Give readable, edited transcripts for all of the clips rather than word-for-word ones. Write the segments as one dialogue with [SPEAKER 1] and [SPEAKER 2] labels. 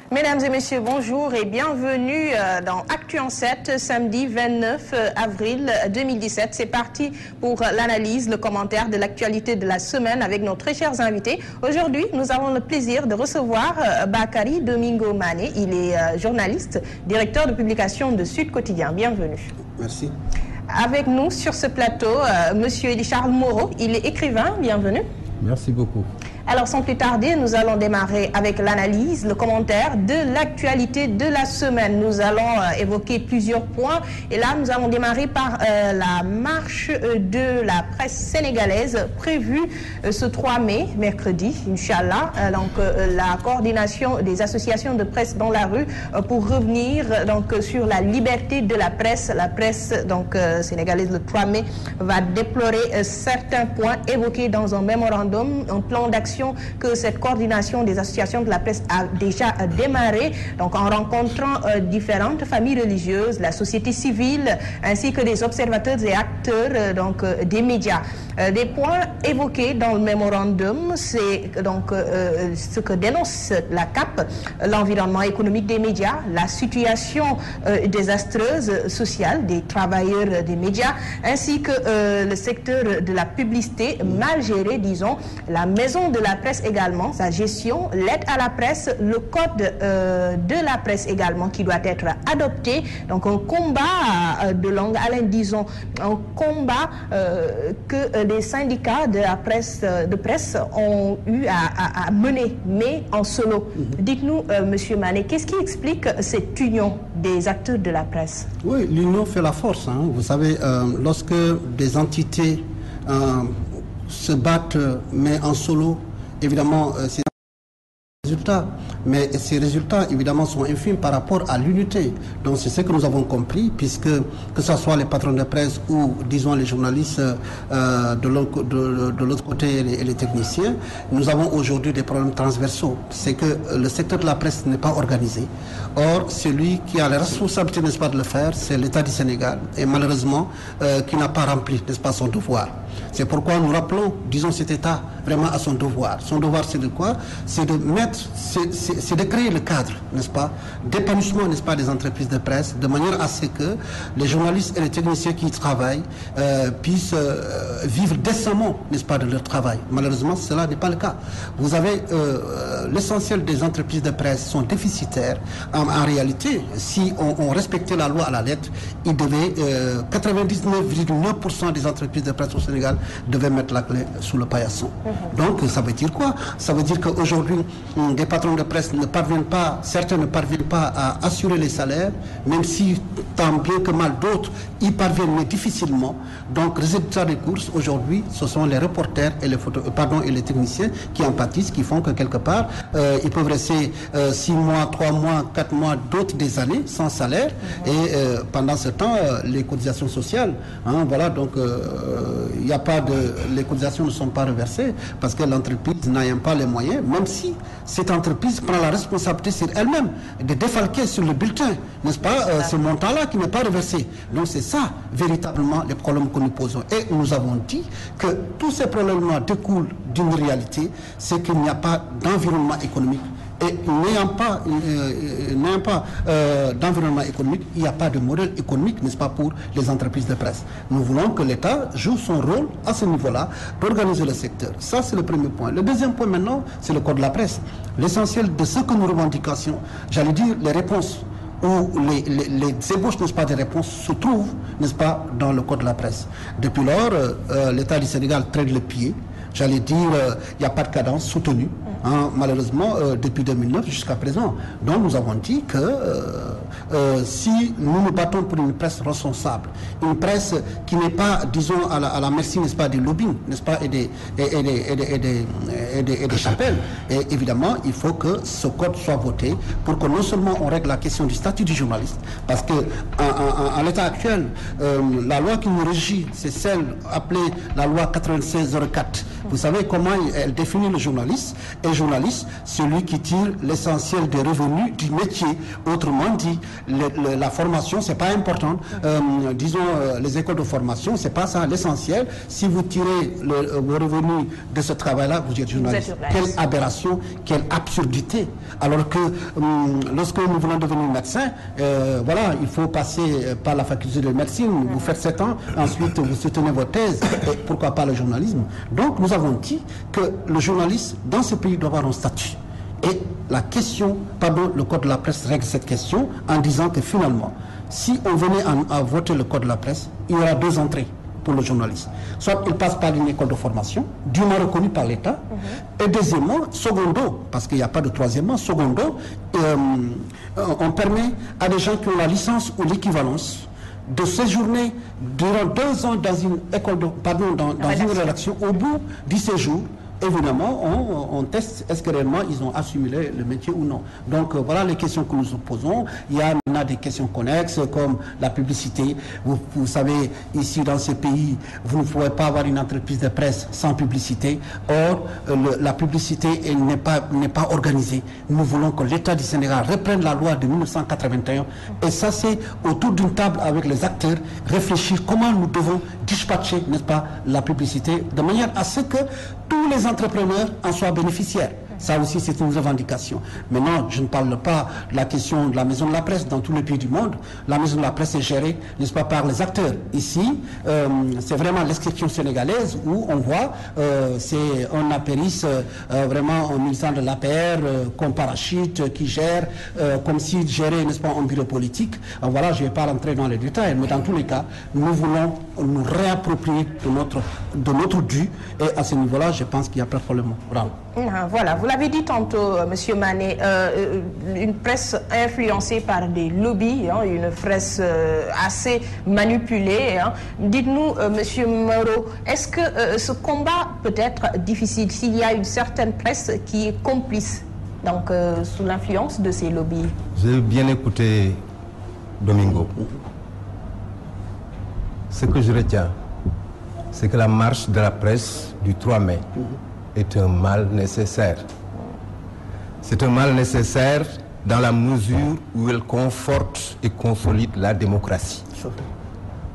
[SPEAKER 1] Mesdames et messieurs, bonjour et bienvenue dans Actu en 7, samedi 29 avril 2017. C'est parti pour l'analyse, le commentaire de l'actualité de la semaine avec nos très chers invités. Aujourd'hui, nous avons le plaisir de recevoir Bakary Domingo Mané. Il est journaliste, directeur de publication de Sud Quotidien. Bienvenue.
[SPEAKER 2] Merci.
[SPEAKER 1] Avec nous sur ce plateau, monsieur Elie-Charles Moreau. Il est écrivain. Bienvenue.
[SPEAKER 2] Merci beaucoup.
[SPEAKER 1] Alors, sans plus tarder, nous allons démarrer avec l'analyse, le commentaire de l'actualité de la semaine. Nous allons évoquer plusieurs points. Et là, nous allons démarrer par la marche de la presse sénégalaise prévue ce 3 mai, mercredi, Inch'Allah. La coordination des associations de presse dans la rue pour revenir sur la liberté de la presse. La presse sénégalaise, le 3 mai, va déplorer certains points évoqués dans un mémorandum, un plan d'action que cette coordination des associations de la presse a déjà démarré, en rencontrant différentes familles religieuses, la société civile, ainsi que des observateurs et acteurs des médias. Des points évoqués dans le mémorandum, c'est ce que dénonce la CAP, l'environnement économique des médias, la situation désastreuse sociale des travailleurs des médias, ainsi que le secteur de la publicité mal géré, disons, la maison de la presse également, sa gestion, l'aide à la presse, le code de la presse également qui doit être adopté. Donc un combat de longue haleine, disons, un combat que les syndicats de la presse, ont eu à mener, mais en solo. Dites-nous, monsieur Mané, qu'est-ce qui explique cette union des acteurs de la presse?
[SPEAKER 2] Oui, l'union fait la force. Vous savez, lorsque des entités se battent, mais en solo, évidemment, c'est un résultat. Mais ces résultats, évidemment, sont infimes par rapport à l'unité. Donc, c'est ce que nous avons compris, puisque que ce soit les patrons de presse ou, disons, les journalistes de l'autre côté et les techniciens, nous avons aujourd'hui des problèmes transversaux. C'est que le secteur de la presse n'est pas organisé. Or, celui qui a la responsabilité, n'est-ce pas, de le faire, c'est l'État du Sénégal, et malheureusement, qui n'a pas rempli, n'est-ce pas, son devoir. C'est pourquoi nous rappelons, disons, cet État vraiment à son devoir. Son devoir, c'est de quoi? C'est de mettre, c'est de créer le cadre, n'est-ce pas, d'épanouissement, n'est-ce pas, des entreprises de presse, de manière à ce que les journalistes et les techniciens qui y travaillent puissent vivre décemment, n'est-ce pas, de leur travail. Malheureusement, cela n'est pas le cas. Vous avez l'essentiel des entreprises de presse sont déficitaires. En réalité, si on respectait la loi à la lettre, il devait 99,9% des entreprises de presse au Sénégal devaient mettre la clé sous le paillasson. Donc, ça veut dire quoi? Ça veut dire qu'aujourd'hui, des patrons de presse ne parviennent pas, certains ne parviennent pas à assurer les salaires, même si tant bien que mal d'autres y parviennent, mais difficilement. Donc, résultat des courses, aujourd'hui, ce sont les reporters et les techniciens qui en pâtissent, qui font que quelque part, ils peuvent rester 6 mois, 3 mois, 4 mois, d'autres des années sans salaire. Et pendant ce temps, les cotisations sociales, voilà, donc il n'y a pas de... Les cotisations ne sont pas reversées parce que l'entreprise n'ayant pas les moyens, même si cette entreprise prend la responsabilité sur elle-même de défalquer sur le bulletin, n'est-ce pas, ce montant-là qui n'est pas reversé. Donc c'est ça, véritablement, les problèmes que nous posons. Et nous avons dit que tous ces problèmes-là découlent d'une réalité, c'est qu'il n'y a pas d'environnement économique. Et n'ayant pas d'environnement économique, il n'y a pas de modèle économique, n'est-ce pas, pour les entreprises de presse. Nous voulons que l'État joue son rôle à ce niveau-là d'organiser le secteur. Ça, c'est le premier point. Le deuxième point maintenant, c'est le code de la presse. L'essentiel de ce que nous revendiquons, j'allais dire les réponses où les ébauches, n'est-ce pas, des réponses se trouvent, n'est-ce pas, dans le code de la presse. Depuis lors, l'État du Sénégal traîne le pied. J'allais dire, il n'y a pas de cadence soutenue, malheureusement, depuis 2009 jusqu'à présent. Donc nous avons dit que si nous nous battons pour une presse responsable, une presse qui n'est pas, disons, à la merci, n'est-ce pas, des lobbying, n'est-ce pas, et des chapelles, et évidemment, il faut que ce code soit voté pour que non seulement on règle la question du statut du journaliste, parce que à l'état actuel, la loi qui nous régit, c'est celle appelée la loi 9604. Vous savez comment elle définit le journaliste. Et journaliste, celui qui tire l'essentiel des revenus du métier. Autrement dit, la formation, c'est pas important. Disons, les écoles de formation, c'est pas ça l'essentiel. Si vous tirez vos revenus de ce travail-là, vous êtes journaliste. Quelle aberration, quelle absurdité. Alors que lorsque nous voulons devenir médecin, voilà, il faut passer par la faculté de médecine, vous faites 7 ans, ensuite vous soutenez votre thèse, et pourquoi pas le journalisme. Donc nous avons dit que le journaliste dans ce pays doit avoir un statut. Et la question, le code de la presse règle cette question en disant que finalement, si on venait à voter le code de la presse, il y aura 2 entrées pour le journaliste. Soit il passe par une école de formation, dûment reconnue par l'État, et deuxièmement, secondo, parce qu'il n'y a pas de troisièmement, secondo, on permet à des gens qui ont la licence ou l'équivalence de séjourner durant 2 ans dans une école dans une rédaction. Au bout du séjour, évidemment, on teste est-ce que réellement ils ont assumé le métier ou non. Donc voilà les questions que nous nous posons. Il y en a des questions connexes comme la publicité. Vous savez, ici dans ce pays, vous ne pouvez pas avoir une entreprise de presse sans publicité. Or, la publicité n'est pas organisée. Nous voulons que l'État du Sénégal reprenne la loi de 1981. Et ça, c'est autour d'une table avec les acteurs, réfléchir comment nous devons dispatcher, n'est-ce pas, la publicité, de manière à ce que tous les entrepreneurs en soient bénéficiaires. Ça aussi, c'est une revendication. Maintenant, je ne parle pas de la question de la maison de la presse dans tous les pays du monde. La maison de la presse est gérée, n'est-ce pas, par les acteurs. Ici, c'est vraiment l'inscription sénégalaise où on voit, c'est un apéris, vraiment un militant de l'APR, comme parachute, qui gère, comme s'il gérait, n'est-ce pas, un bureau politique. Voilà, je ne vais pas rentrer dans les détails, mais dans tous les cas, nous voulons nous réapproprier de notre dû. Et à ce niveau-là, je pense qu'il n'y a pas de problème.
[SPEAKER 1] Voilà, vous l'avez dit tantôt, Monsieur Mané, une presse influencée par des lobbies, une presse assez manipulée. Dites-nous, Monsieur Moreau, est-ce que ce combat peut être difficile s'il y a une certaine presse qui est complice, donc sous l'influence de ces lobbies?
[SPEAKER 3] J'ai bien écouté Domingo. Ce que je retiens, c'est que la marche de la presse du 3 mai est un mal nécessaire. C'est un mal nécessaire dans la mesure où elle conforte et consolide la démocratie.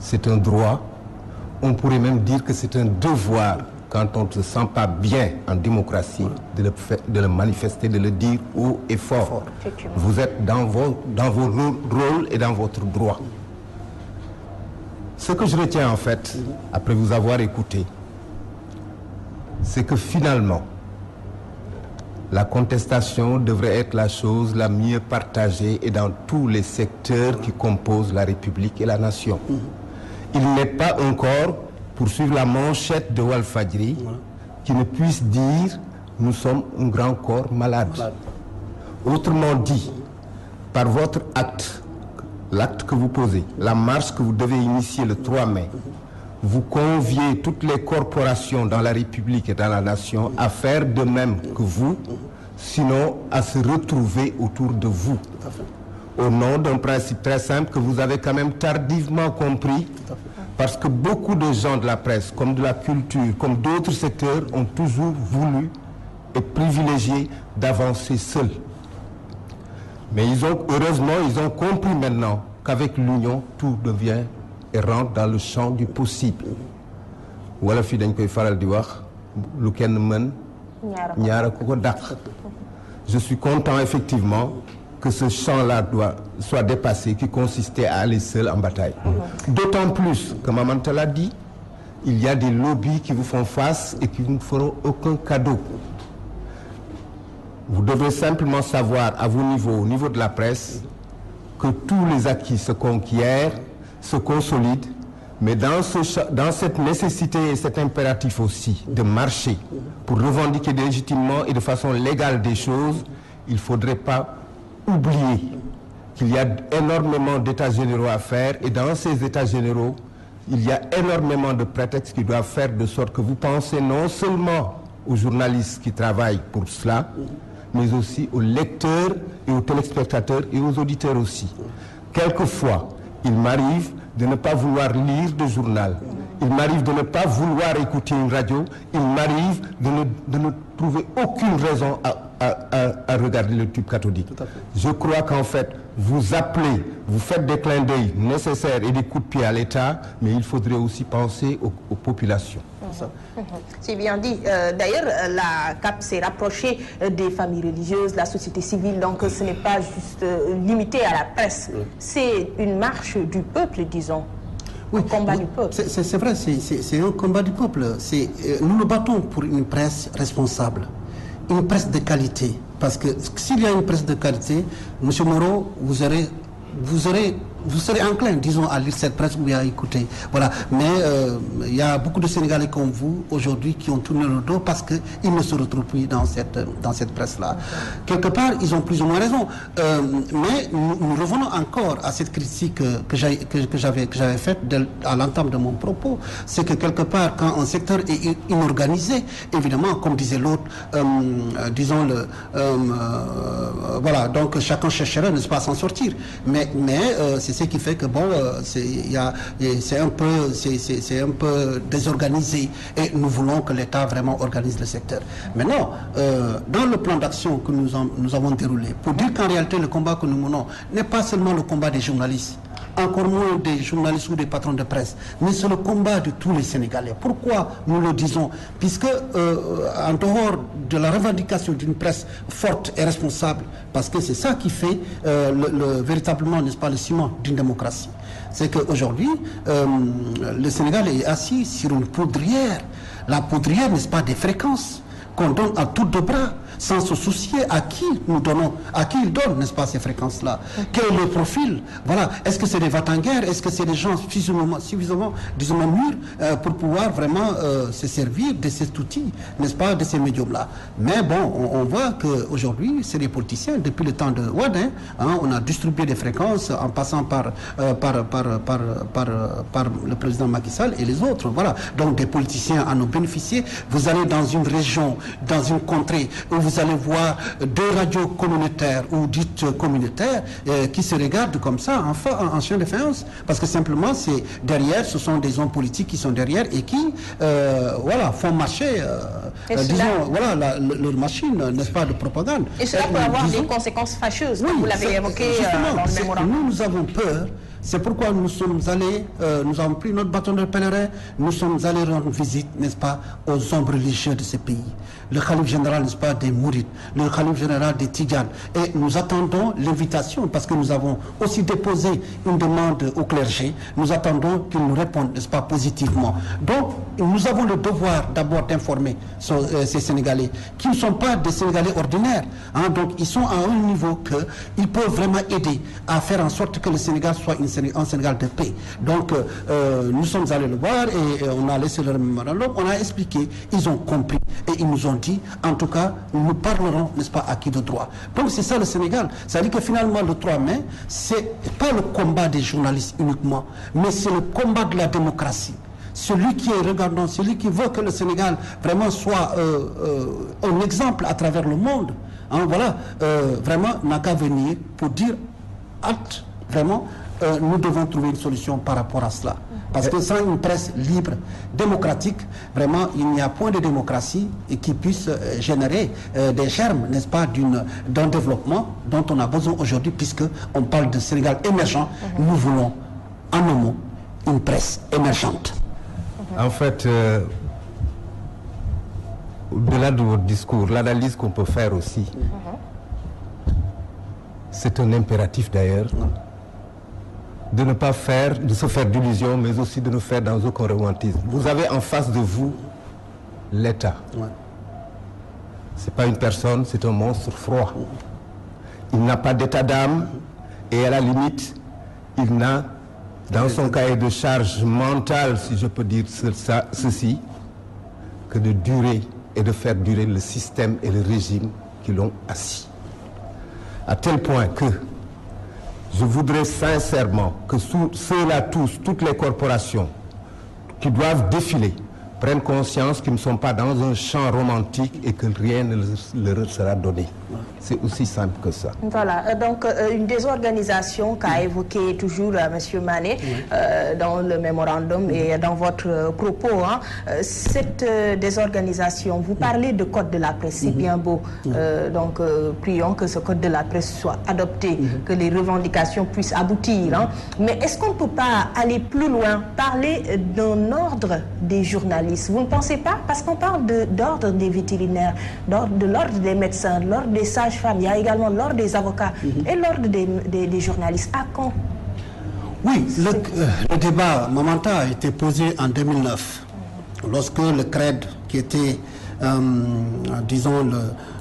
[SPEAKER 3] C'est un droit, on pourrait même dire que c'est un devoir quand on ne se sent pas bien en démocratie de le manifester, de le dire haut et fort. Vous êtes dans vos rôles et dans votre droit. Ce que je retiens en fait, après vous avoir écouté, c'est que finalement, la contestation devrait être la chose la mieux partagée et dans tous les secteurs qui composent la République et la nation. Il n'est pas encore, pour suivre la manchette de Walfadjri, qui ne puisse dire « nous sommes un grand corps malade ». Autrement dit, par votre acte, l'acte que vous posez, la marche que vous devez initier le 3 mai, vous conviez toutes les corporations dans la République et dans la nation à faire de même que vous, sinon à se retrouver autour de vous. Au nom d'un principe très simple que vous avez quand même tardivement compris, parce que beaucoup de gens de la presse, comme de la culture, comme d'autres secteurs, ont toujours voulu et privilégié d'avancer seuls. Mais heureusement, ils ont compris maintenant qu'avec l'union, tout devient et rentre dans le champ du possible. Wala fi dañ koy faral di wax lu kenn mën ñaara ku ko dàq. Je suis content effectivement que ce champ-là soit dépassé, qui consistait à aller seul en bataille. D'autant plus que Mamanta l'a dit, il y a des lobbies qui vous font face et qui ne feront aucun cadeau. Vous devez simplement savoir à vos niveaux, au niveau de la presse, que tous les acquis se conquièrent, se consolident, mais dans cette nécessité et cet impératif aussi de marcher pour revendiquer légitimement et de façon légale des choses, il ne faudrait pas oublier qu'il y a énormément d'états généraux à faire et dans ces états généraux, il y a énormément de prétextes qui doivent faire de sorte que vous pensez non seulement aux journalistes qui travaillent pour cela, mais aussi aux lecteurs et aux téléspectateurs et aux auditeurs aussi. Quelquefois, il m'arrive de ne pas vouloir lire de journal. Il m'arrive de ne pas vouloir écouter une radio. Il m'arrive de ne trouver aucune raison à regarder le tube cathodique. Je crois qu'en fait, vous appelez, vous faites des clins d'œil nécessaires et des coups de pied à l'État, mais il faudrait aussi penser aux populations.
[SPEAKER 1] C'est bien dit. D'ailleurs, la CAP s'est rapprochée des familles religieuses, de la société civile, donc ce n'est pas juste limité à la presse. C'est une marche du peuple, disons.
[SPEAKER 2] Oui,
[SPEAKER 1] un combat du peuple.
[SPEAKER 2] C'est vrai, c'est un combat du peuple. Nous nous battons pour une presse responsable, une presse de qualité. Parce que s'il y a une presse de qualité, M. Moreau, vous serez enclin, disons, à lire cette presse ou à écouter. Voilà. Mais il y a beaucoup de Sénégalais comme vous, aujourd'hui, qui ont tourné le dos parce qu'ils ne se retrouvent plus dans cette presse-là. Quelque part, ils ont plus ou moins raison. Mais nous revenons encore à cette critique que j'avais faite à l'entame de mon propos. C'est que quelque part, quand un secteur est inorganisé, évidemment, comme disait l'autre, disons, voilà, donc chacun chercherait, n'est-ce pas, à s'en sortir. Mais c'est ce qui fait que bon, c'est un peu désorganisé et nous voulons que l'État vraiment organise le secteur. Maintenant, dans le plan d'action que nous avons déroulé, pour dire qu'en réalité le combat que nous menons n'est pas seulement le combat des journalistes, encore moins des journalistes ou des patrons de presse, mais c'est le combat de tous les Sénégalais. Pourquoi nous le disons? Puisque en dehors de la revendication d'une presse forte et responsable, parce que c'est ça qui fait véritablement, n'est-ce pas, le ciment d'une démocratie. C'est qu'aujourd'hui, le Sénégal est assis sur une poudrière. La poudrière, n'est-ce pas, des fréquences qu'on donne à tour de bras, sans se soucier à qui nous donnons, à qui ils donnent, n'est-ce pas, ces fréquences-là. Quel est le profil? Voilà. Est-ce que c'est des va-t-en-guerre? Est-ce que c'est des gens suffisamment, disons, mûrs pour pouvoir vraiment se servir de cet outil, n'est-ce pas, de ces médiums-là? Mais bon, on voit qu'aujourd'hui, c'est des politiciens. Depuis le temps de Wade, on a distribué des fréquences en passant par le président Macky Sall et les autres. Voilà. Donc des politiciens en ont bénéficié. Vous allez dans une région, dans une contrée où vous allez voir deux radios communautaires ou dites communautaires qui se regardent comme ça en chien de faïence, parce que simplement c'est derrière, ce sont des hommes politiques qui sont derrière et qui voilà, font marcher disons, voilà, leur machine, n'est-ce pas, de propagande.
[SPEAKER 1] Et cela peut avoir des conséquences fâcheuses, comme vous l'avez évoqué dans le mémorandum.
[SPEAKER 2] Nous avons peur. C'est pourquoi nous sommes allés, nous avons pris notre bâton de pèlerin, nous sommes allés rendre visite, n'est-ce pas, aux hommes religieux de ce pays. Le khalife général, n'est-ce pas, des Mourides, le khalife général des Tidjanes. Et nous attendons l'invitation, parce que nous avons aussi déposé une demande au clergé. Nous attendons qu'ils nous répondent, n'est-ce pas, positivement. Donc, nous avons le devoir d'abord d'informer ces Sénégalais, qui ne sont pas des Sénégalais ordinaires. Donc, ils sont à un niveau qu'ils peuvent vraiment aider à faire en sorte que le Sénégal soit un Sénégal de paix. Donc, nous sommes allés le voir et on a laissé leur mémorandum, on a expliqué, ils ont compris et ils nous ont dit, en tout cas, nous parlerons, n'est-ce pas, à qui de droit. Donc, c'est ça le Sénégal. Ça veut dire que finalement, le 3 mai, c'est pas le combat des journalistes uniquement, mais c'est le combat de la démocratie. Celui qui est regardant, celui qui veut que le Sénégal vraiment soit un exemple à travers le monde, voilà, vraiment n'a qu'à venir pour dire, acte, vraiment, nous devons trouver une solution par rapport à cela. Parce que sans une presse libre, démocratique, vraiment, il n'y a point de démocratie qui puisse générer des germes, n'est-ce pas, d'un développement dont on a besoin aujourd'hui, puisqu'on parle de Sénégal émergent. Nous voulons, en un mot, une presse émergente.
[SPEAKER 3] En fait, au-delà de votre discours, l'analyse qu'on peut faire aussi, c'est un impératif d'ailleurs, de ne pas se faire d'illusions, mais aussi de ne faire dans aucun romantisme. Vous avez en face de vous l'État. Ouais. Ce n'est pas une personne, c'est un monstre froid. Il n'a pas d'état d'âme et à la limite, il n'a, dans son cahier de charge mentale, si je peux dire ceci, que de durer et de faire durer le système et le régime qui l'ont assis. À tel point que je voudrais sincèrement que ceux-là tous, toutes les corporations qui doivent défiler, prennent conscience qu'ils ne sont pas dans un champ romantique et que rien ne leur sera donné. C'est aussi simple que ça.
[SPEAKER 1] Voilà, donc une désorganisation qu'a évoqué toujours M. Mané dans le mémorandum et dans votre propos. Hein. Cette désorganisation, vous parlez de code de la presse, c'est bien beau. Donc prions que ce code de la presse soit adopté, que les revendications puissent aboutir. Hein. Mais est-ce qu'on ne peut pas aller plus loin, parler d'un ordre des journalistes? Vous ne pensez pas? Parce qu'on parle d'ordre des vétérinaires, de l'ordre des médecins, de l'ordre des sages-femmes, il y a également l'ordre des avocats et l'ordre des journalistes. À quand?
[SPEAKER 2] Oui, le débat Mamanta a été posé en 2009, lorsque le CRED, qui était, disons,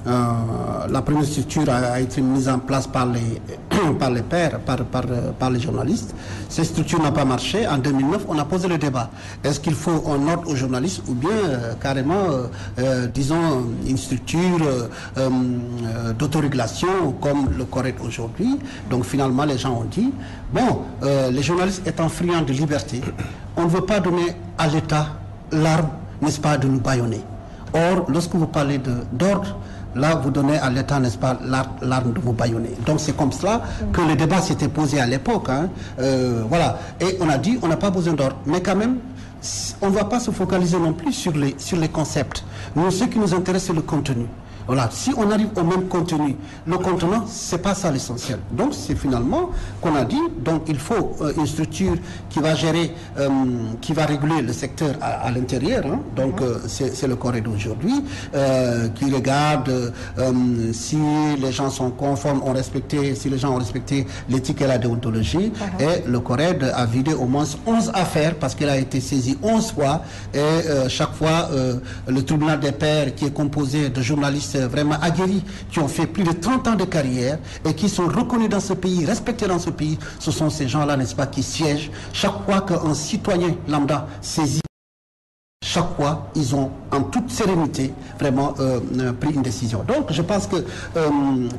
[SPEAKER 2] la première structure a été mise en place par les pairs, par les journalistes. Cette structure n'a pas marché. En 2009, on a posé le débat. Est-ce qu'il faut un ordre aux journalistes ou bien carrément, disons, une structure d'autorégulation comme le CORED aujourd'hui? Donc finalement, les gens ont dit, bon, les journalistes étant friands de liberté, on ne veut pas donner à l'État l'arme, n'est-ce pas, de nous bâillonner. Or, lorsque vous parlez d'ordre, là, vous donnez à l'État, n'est-ce pas, l'arme de vous bâillonner. Donc, c'est comme cela que le débat s'était posé à l'époque. Hein. Voilà. Et on a dit, on n'a pas besoin d'ordre. Mais quand même, on ne va pas se focaliser non plus sur les concepts. Nous, ce qui nous intéresse, c'est le contenu. Voilà, si on arrive au même contenu, le contenant, c'est pas ça l'essentiel. Donc c'est finalement qu'on a dit, donc il faut une structure qui va gérer, qui va réguler le secteur à l'intérieur. Hein. Donc c'est le CORED aujourd'hui qui regarde si les gens sont conformes, si les gens ont respecté l'éthique et la déontologie. Et le CORED a vidé au moins 11 affaires parce qu'il a été saisi 11 fois. Et chaque fois, le tribunal des pairs, qui est composé de journalistes vraiment aguerris, qui ont fait plus de 30 ans de carrière et qui sont reconnus dans ce pays, respectés dans ce pays, ce sont ces gens-là, n'est-ce pas, qui siègent. Chaque fois qu'un citoyen lambda saisit, chaque fois, ils ont en toute sérénité vraiment pris une décision. Donc, je pense que,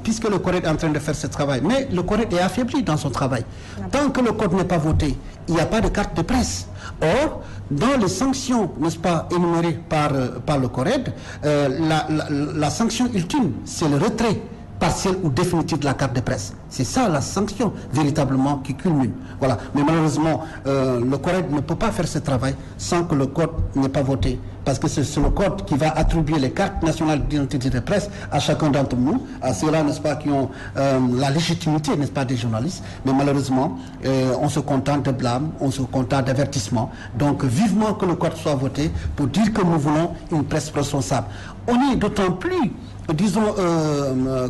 [SPEAKER 2] puisque le CORED est en train de faire ce travail, mais le CORED est affaibli dans son travail. Tant que le code n'est pas voté, il n'y a pas de carte de presse. Or, dans les sanctions, n'est-ce pas, énumérées par le CORED, la sanction ultime, c'est le retrait partiel ou définitif de la carte de presse. C'est ça la sanction véritablement qui culmine. Voilà. Mais malheureusement, le CORED ne peut pas faire ce travail sans que le code n'ait pas voté. Parce que c'est le code qui va attribuer les cartes nationales d'identité de presse à chacun d'entre nous, à ceux-là, n'est-ce pas, qui ont la légitimité, n'est-ce pas, des journalistes. Mais malheureusement, on se contente de blâme, on se contente d'avertissement. Donc, vivement que le code soit voté pour dire que nous voulons une presse responsable. On est d'autant plus, disons,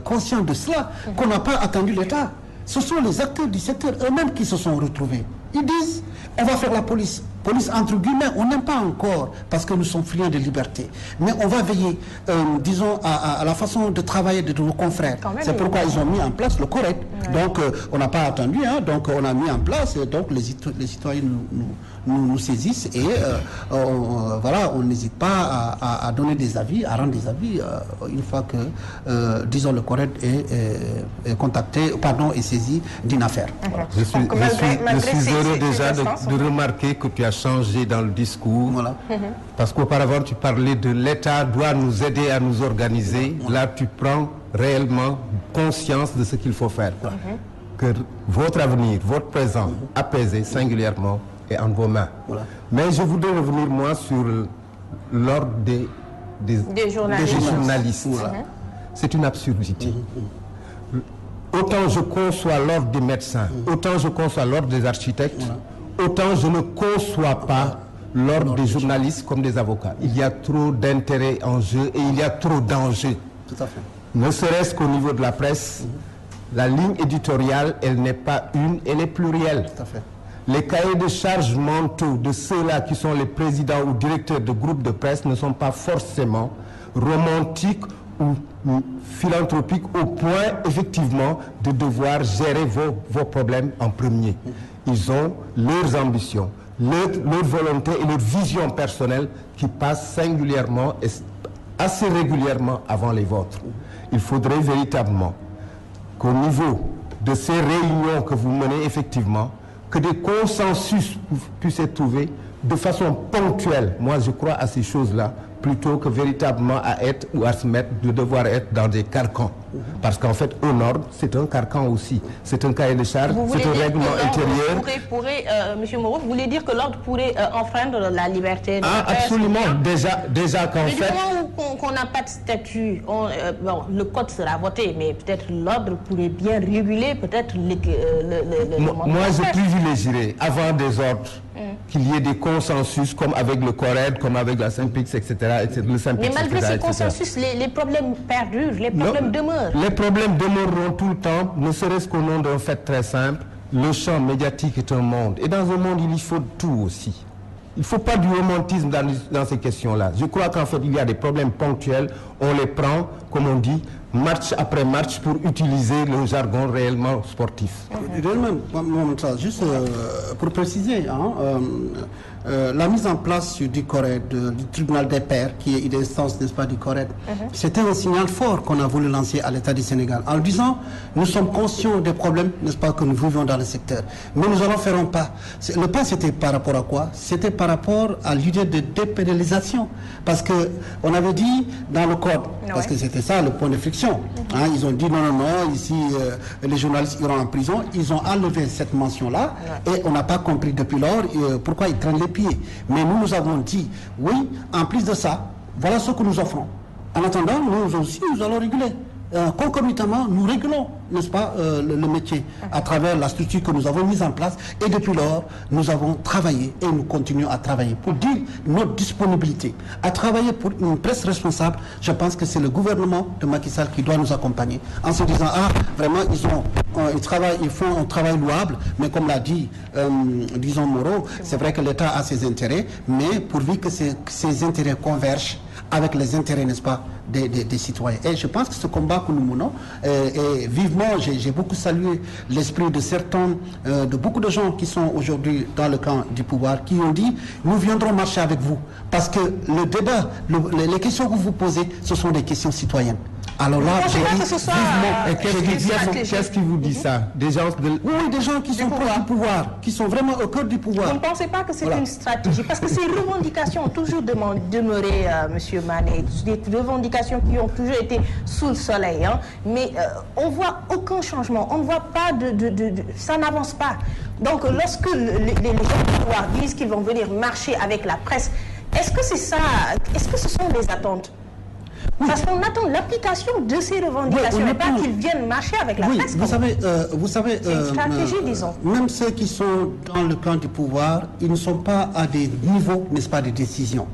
[SPEAKER 2] conscient de cela qu'on n'a pas attendu l'État. Ce sont les acteurs du secteur eux-mêmes qui se sont retrouvés. Ils disent, on va faire la police. Police entre guillemets, on n'aime pas encore parce que nous sommes friands de liberté. Mais on va veiller, disons, à la façon de travailler de nos confrères. C'est pourquoi ils ont mis en place le CORED. Donc, on n'a pas attendu, hein, donc on a mis en place, donc les citoyens nous saisissent et voilà, on n'hésite pas à donner des avis, à rendre des avis une fois que, disons, le CORED est contacté, pardon, est saisi d'une affaire. Voilà.
[SPEAKER 3] Je suis heureux déjà de remarquer que tu as changé dans le discours. Voilà. Parce qu'auparavant, tu parlais de l'État doit nous aider à nous organiser. Là, tu prends réellement conscience de ce qu'il faut faire. Que votre avenir, votre présent, apaisé singulièrement, est en vos mains. Mais je voudrais revenir, moi, sur l'ordre des journalistes. C'est une absurdité. Autant je conçois l'ordre des médecins, autant je conçois l'ordre des architectes, autant je ne conçois pas l'ordre des journalistes comme des avocats. Il y a trop d'intérêts en jeu et il y a trop d'enjeux.
[SPEAKER 2] Tout à fait.
[SPEAKER 3] Ne serait-ce qu'au niveau de la presse, la ligne éditoriale, elle n'est pas une, elle est plurielle.
[SPEAKER 2] Tout à fait.
[SPEAKER 3] Les cahiers de charges mentaux de ceux-là qui sont les présidents ou directeurs de groupes de presse ne sont pas forcément romantiques ou philanthropiques au point, effectivement, de devoir gérer vos problèmes en premier. Ils ont leurs ambitions, leur volonté et leur vision personnelle qui passent singulièrement et assez régulièrement avant les vôtres. Il faudrait véritablement qu'au niveau de ces réunions que vous menez, effectivement, que des consensus puissent être trouvés de façon ponctuelle. Moi, je crois à ces choses-là, plutôt que véritablement à être ou à se mettre, de devoir être dans des carcans. Parce qu'en fait, au nord, c'est un carcan aussi. C'est un cahier de charges, c'est un règlement intérieur.
[SPEAKER 1] Monsieur Moreau, vous voulez dire que l'ordre pourrait enfreindre la liberté de la presse?
[SPEAKER 3] Absolument. Déjà qu'en fait...
[SPEAKER 1] Mais du moment qu'on n'a pas de statut, bon, le code sera voté, mais peut-être l'ordre pourrait bien réguler peut-être
[SPEAKER 3] Moi, je privilégierais, avant des ordres, qu'il y ait des consensus comme avec le CORED, comme avec la Synpics, etc.
[SPEAKER 1] Mais malgré ces consensus, les problèmes perdurent, les problèmes demeurent.
[SPEAKER 3] Les problèmes demeureront tout le temps, ne serait-ce qu'au nom d'un fait très simple. Le champ médiatique est un monde. Et dans un monde, il y faut tout aussi. Il ne faut pas du romantisme dans ces questions-là. Je crois qu'en fait, il y a des problèmes ponctuels. On les prend, comme on dit, match après match pour utiliser le jargon réellement sportif.
[SPEAKER 2] Juste pour préciser, la mise en place du CORED, du tribunal des pairs, qui est une instance, n'est-ce pas, du CORED, c'était un signal fort qu'on a voulu lancer à l'État du Sénégal, en disant, nous sommes conscients des problèmes, n'est-ce pas, que nous vivons dans le secteur, mais nous allons faire un pas. Le pas, c'était par rapport à quoi? C'était par rapport à l'idée de dépénalisation, parce que on avait dit dans le code, parce que c'était ça le point de friction, ils ont dit non, ici les journalistes iront en prison, ils ont enlevé cette mention-là, et on n'a pas compris depuis lors pourquoi ils traînent les pieds. Mais nous avons dit, oui, en plus de ça, voilà ce que nous offrons. En attendant, nous aussi, nous allons réguler. Concomitamment, nous réglons, n'est-ce pas, le métier à travers la structure que nous avons mise en place. Et depuis lors, nous avons travaillé et nous continuons à travailler pour dire notre disponibilité à travailler pour une presse responsable. Je pense que c'est le gouvernement de Macky Sall qui doit nous accompagner en se disant, vraiment, ils font un travail louable, mais comme l'a dit, disons Moreau, c'est vrai que l'État a ses intérêts, mais pourvu que ces intérêts convergent avec les intérêts, n'est-ce pas, des citoyens. Et je pense que ce combat que nous menons, et vivement, j'ai beaucoup salué l'esprit de beaucoup de gens qui sont aujourd'hui dans le camp du pouvoir, qui ont dit, nous viendrons marcher avec vous, parce que le débat, les questions que vous posez, ce sont des questions citoyennes. Alors là, j'ai dit vivement,
[SPEAKER 3] qu'est-ce qui vous dit ça? Des gens
[SPEAKER 2] des gens qui sont proches du pouvoir, qui sont vraiment au cœur du pouvoir.
[SPEAKER 1] Vous ne pensez pas que c'est une stratégie? Parce que ces revendications ont toujours demeuré, M. Mané, des revendications qui ont toujours été sous le soleil, mais on ne voit aucun changement, on ne voit pas ça n'avance pas. Donc lorsque les gens du pouvoir disent qu'ils vont venir marcher avec la presse, est-ce que c'est ça? Est-ce que ce sont les attentes? Parce qu'on attend l'application de ces revendications, et pas qu'ils viennent marcher avec la presse.
[SPEAKER 2] Vous savez,
[SPEAKER 1] c'est une stratégie, disons.
[SPEAKER 2] Même ceux qui sont dans le camp du pouvoir, ils ne sont pas à des niveaux, n'est-ce pas, de décision.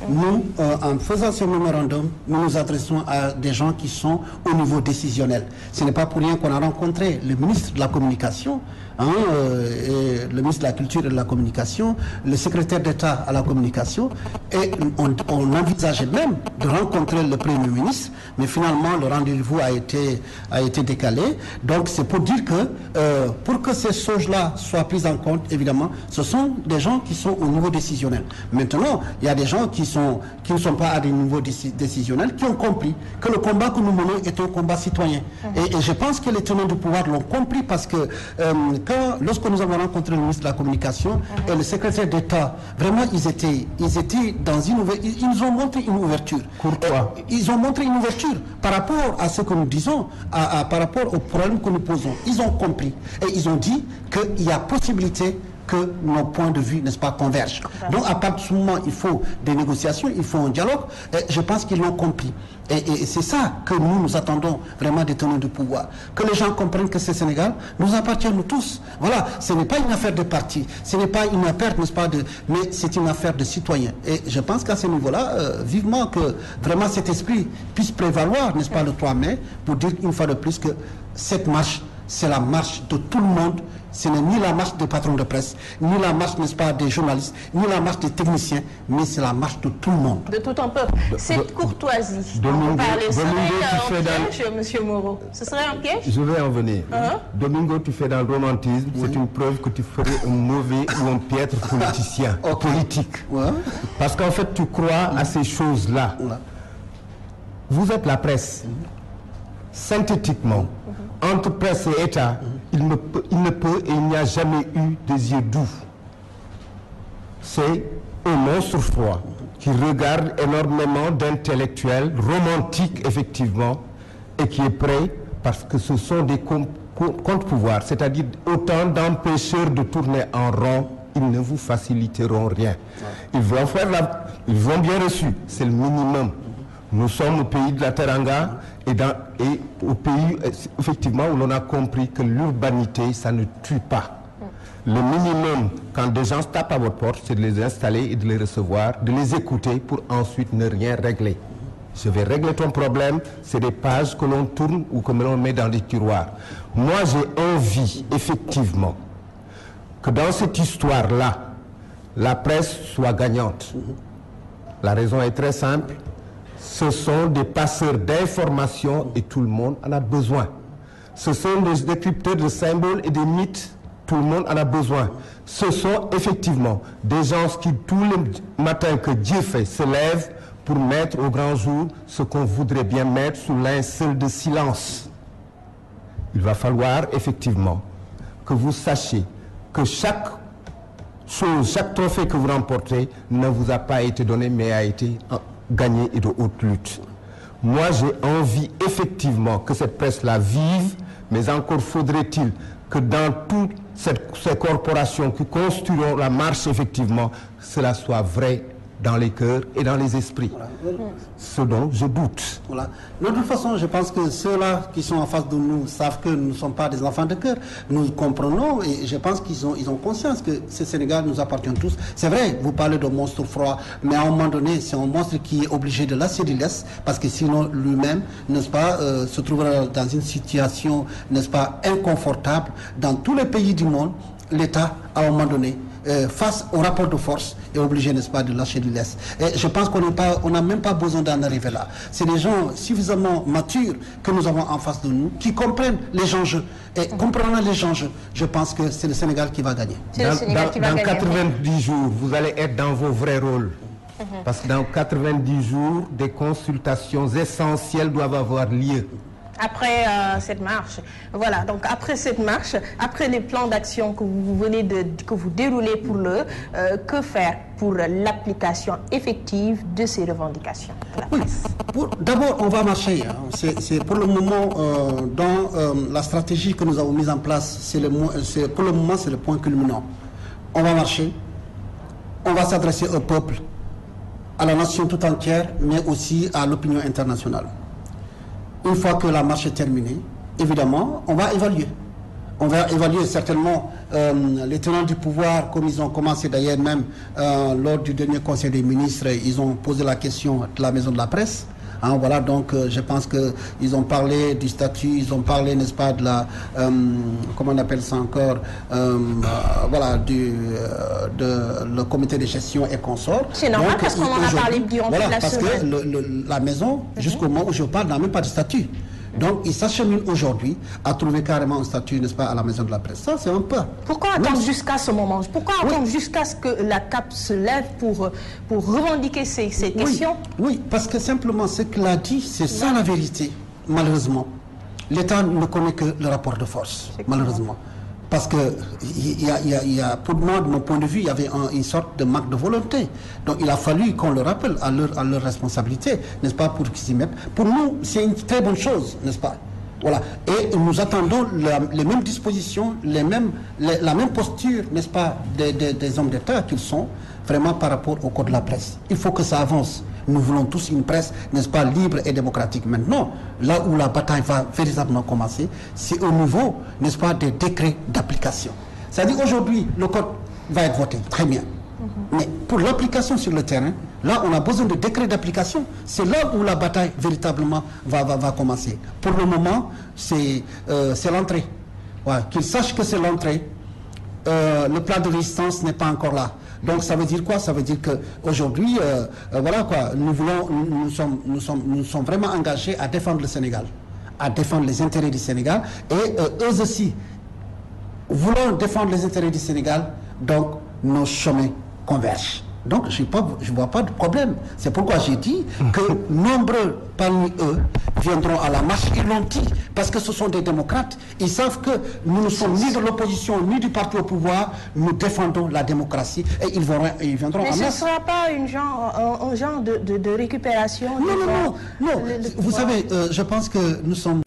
[SPEAKER 2] Nous, en faisant ce mémorandum, nous nous adressons à des gens qui sont au niveau décisionnel. Ce n'est pas pour rien qu'on a rencontré le ministre de la Communication, et le ministre de la Culture et de la Communication, le secrétaire d'État à la Communication, et on envisageait même de rencontrer le Premier ministre, mais finalement le rendez-vous a été décalé. Donc c'est pour dire que pour que ces choses-là soient prises en compte, évidemment, ce sont des gens qui sont au niveau décisionnel. Maintenant, il y a des gens qui ne sont pas à des niveaux décisionnels, qui ont compris que le combat que nous menons est un combat citoyen. Et je pense que les tenants du pouvoir l'ont compris, parce que lorsque nous avons rencontré le ministre de la Communication et le secrétaire d'État, vraiment ils étaient dans ils nous ont montré une ouverture.
[SPEAKER 3] Pourquoi?
[SPEAKER 2] Ils ont montré une ouverture par rapport à ce que nous disons, par rapport aux problèmes que nous posons. Ils ont compris et ils ont dit qu'il y a possibilité que nos points de vue, n'est-ce pas, convergent. Donc à partir de ce moment, il faut des négociations, il faut un dialogue, et je pense qu'ils l'ont compris. Et c'est ça que nous attendons vraiment des tenants de pouvoir. Que les gens comprennent que ce Sénégal nous appartient nous tous. Voilà, ce n'est pas une affaire de parti, ce n'est pas une affaire, n'est-ce pas, mais c'est une affaire de citoyens. Et je pense qu'à ce niveau-là, vivement que vraiment cet esprit puisse prévaloir, n'est-ce pas, le 3 mai, pour dire une fois de plus que cette marche, c'est la marche de tout le monde. Ce n'est ni la marche des patrons de presse, ni la marche, n'est-ce pas, des journalistes, ni la marche des techniciens, mais c'est la marche de tout le monde.
[SPEAKER 1] De tout un peuple. Cette courtoisie, on parlait, serait un piège, M. Moreau? Ce serait un piège?
[SPEAKER 3] Je vais en venir. Domingo, tu fais dans le romantisme, c'est une preuve que tu ferais un mauvais ou un piètre politicien, politique. Parce qu'en fait, tu crois à ces choses-là. Vous êtes la presse. Synthétiquement, entre presse et État, il ne peut et il n'y a jamais eu des yeux doux. C'est un monstre froid qui regarde énormément d'intellectuels romantiques effectivement et qui est prêt parce que ce sont des contre-pouvoirs, c'est-à-dire autant d'empêcheurs de tourner en rond, ils ne vous faciliteront rien. Ils vont bien reçu, c'est le minimum. Nous sommes au pays de la Teranga et au pays effectivement où l'on a compris que l'urbanité, ça ne tue pas. Le minimum, quand des gens tapent à votre porte, c'est de les installer et de les recevoir, de les écouter pour ensuite ne rien régler. Je vais régler ton problème, c'est des pages que l'on tourne ou que l'on met dans des tiroirs. Moi, j'ai envie, effectivement, que dans cette histoire-là, la presse soit gagnante. La raison est très simple. Ce sont des passeurs d'informations et tout le monde en a besoin. Ce sont des décrypteurs de symboles et des mythes. Tout le monde en a besoin. Ce sont effectivement des gens qui, tous les matins que Dieu fait, se lèvent pour mettre au grand jour ce qu'on voudrait bien mettre sous linceul de silence. Il va falloir effectivement que vous sachiez que chaque chose, chaque trophée que vous remportez ne vous a pas été donné, mais a été gagné et de haute lutte. Moi, j'ai envie effectivement que cette presse-là vive, mais encore faudrait-il que dans toutes ces corporations qui construiront la marche, effectivement, cela soit vrai dans les cœurs et dans les esprits. Voilà. Ce dont je doute.
[SPEAKER 2] Voilà. De toute façon, je pense que ceux-là qui sont en face de nous savent que nous ne sommes pas des enfants de cœur. Nous comprenons et je pense qu'ils ont conscience que ce Sénégal nous appartient tous. C'est vrai, vous parlez de monstre froid, mais à un moment donné, c'est un monstre qui est obligé de lâcher du lest parce que sinon lui-même, n'est-ce pas, se trouvera dans une situation, n'est-ce pas, inconfortable. Dans tous les pays du monde, l'État, à un moment donné, face au rapport de force, est obligé, n'est-ce pas, de lâcher du lest. Et je pense qu'on n'a même pas besoin d'en arriver là. C'est des gens suffisamment matures que nous avons en face de nous, qui comprennent les enjeux. Et comprenant les enjeux, je pense que c'est le Sénégal qui va gagner.
[SPEAKER 3] Dans 90 jours, vous allez être dans vos vrais rôles. Parce que dans 90 jours, des consultations essentielles doivent avoir lieu.
[SPEAKER 1] Après cette marche, voilà, donc après cette marche, après les plans d'action que vous venez que vous déroulez pour que faire pour l'application effective de ces revendications de la presse?
[SPEAKER 2] Oui, d'abord, on va marcher. Hein. C'est pour le moment, dans la stratégie que nous avons mise en place, pour le moment, c'est le point culminant. On va marcher, on va s'adresser au peuple, à la nation tout entière, mais aussi à l'opinion internationale. Une fois que la marche est terminée, évidemment, on va évaluer. On va évaluer certainement les tenants du pouvoir, comme ils ont commencé d'ailleurs même lors du dernier Conseil des ministres, ils ont posé la question de la maison de la presse. Hein, voilà, donc je pense qu'ils ont parlé du statut, ils ont parlé, n'est-ce pas, de la, comment on appelle ça encore, voilà, le comité de gestion et consorts.
[SPEAKER 1] C'est normal parce qu'on en a parlé durant
[SPEAKER 2] voilà,
[SPEAKER 1] toute la
[SPEAKER 2] parce
[SPEAKER 1] semaine.
[SPEAKER 2] que la maison, jusqu'au moment où je parle, n'a même pas de statut. Donc, ils s'acheminent aujourd'hui à trouver carrément un statut, n'est-ce pas, à la maison de la presse. Ça, c'est un peu.
[SPEAKER 1] Pourquoi attendre jusqu'à ce moment? Pourquoi attendre jusqu'à ce que la CAP se lève pour revendiquer ces questions?
[SPEAKER 2] Oui, parce que simplement, ce qu'il a dit, c'est ça la vérité, malheureusement. L'État ne connaît que le rapport de force, malheureusement. Parce que, pour moi, de mon point de vue, il y avait une sorte de manque de volonté. Donc, il a fallu qu'on le rappelle à leur responsabilité, n'est-ce pas, pour qu'ils s'y mettent. Pour nous, c'est une très bonne chose, n'est-ce pas? Voilà. Et nous attendons les mêmes dispositions, la même posture, n'est-ce pas, des hommes d'État qu'ils sont, vraiment par rapport au code de la presse. Il faut que ça avance. Nous voulons tous une presse, n'est-ce pas, libre et démocratique. Maintenant, là où la bataille va véritablement commencer, c'est au niveau, n'est-ce pas, des décrets d'application. C'est-à-dire aujourd'hui, le code va être voté, très bien. Mais pour l'application sur le terrain, là, on a besoin de décrets d'application. C'est là où la bataille véritablement va commencer. Pour le moment, c'est l'entrée. Ouais, qu'ils sachent que c'est l'entrée. Le plan de résistance n'est pas encore là. Donc ça veut dire quoi? Ça veut dire qu'aujourd'hui, voilà quoi, nous sommes vraiment engagés à défendre le Sénégal, à défendre les intérêts du Sénégal. Et eux aussi, voulant défendre les intérêts du Sénégal, donc nos chemins convergent. Donc, je ne vois pas de problème. C'est pourquoi j'ai dit que nombreux parmi eux viendront à la marche. Ils l'ont dit, parce que ce sont des démocrates. Ils savent que nous ne sommes ni de l'opposition, ni du parti au pouvoir. Nous défendons la démocratie et ils viendront à la marche.
[SPEAKER 1] Mais ce ne sera pas un genre de récupération?
[SPEAKER 2] Non. Vous savez, je pense que nous sommes...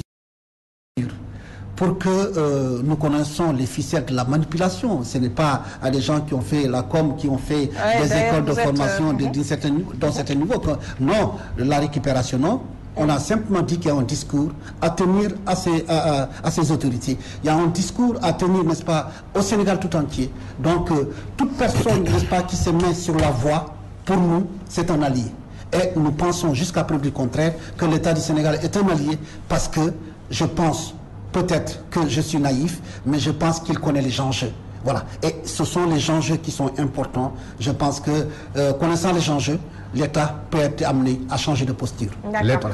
[SPEAKER 2] pour que nous connaissons les ficelles de la manipulation. Ce n'est pas à des gens qui ont fait la com, qui ont fait des écoles de formation d'un certain niveau. Non, la récupération, non. On a simplement dit qu'il y a un discours à tenir à ces autorités. Il y a un discours à tenir, n'est-ce pas, au Sénégal tout entier. Donc, toute personne, n'est-ce pas, qui se met sur la voie, pour nous, c'est un allié. Et nous pensons jusqu'à preuve du contraire que l'État du Sénégal est un allié parce que je pense... Peut-être que je suis naïf, mais je pense qu'il connaît les enjeux. Voilà. Et ce sont les enjeux qui sont importants. Je pense que, connaissant les enjeux, l'État peut être amené à changer de posture.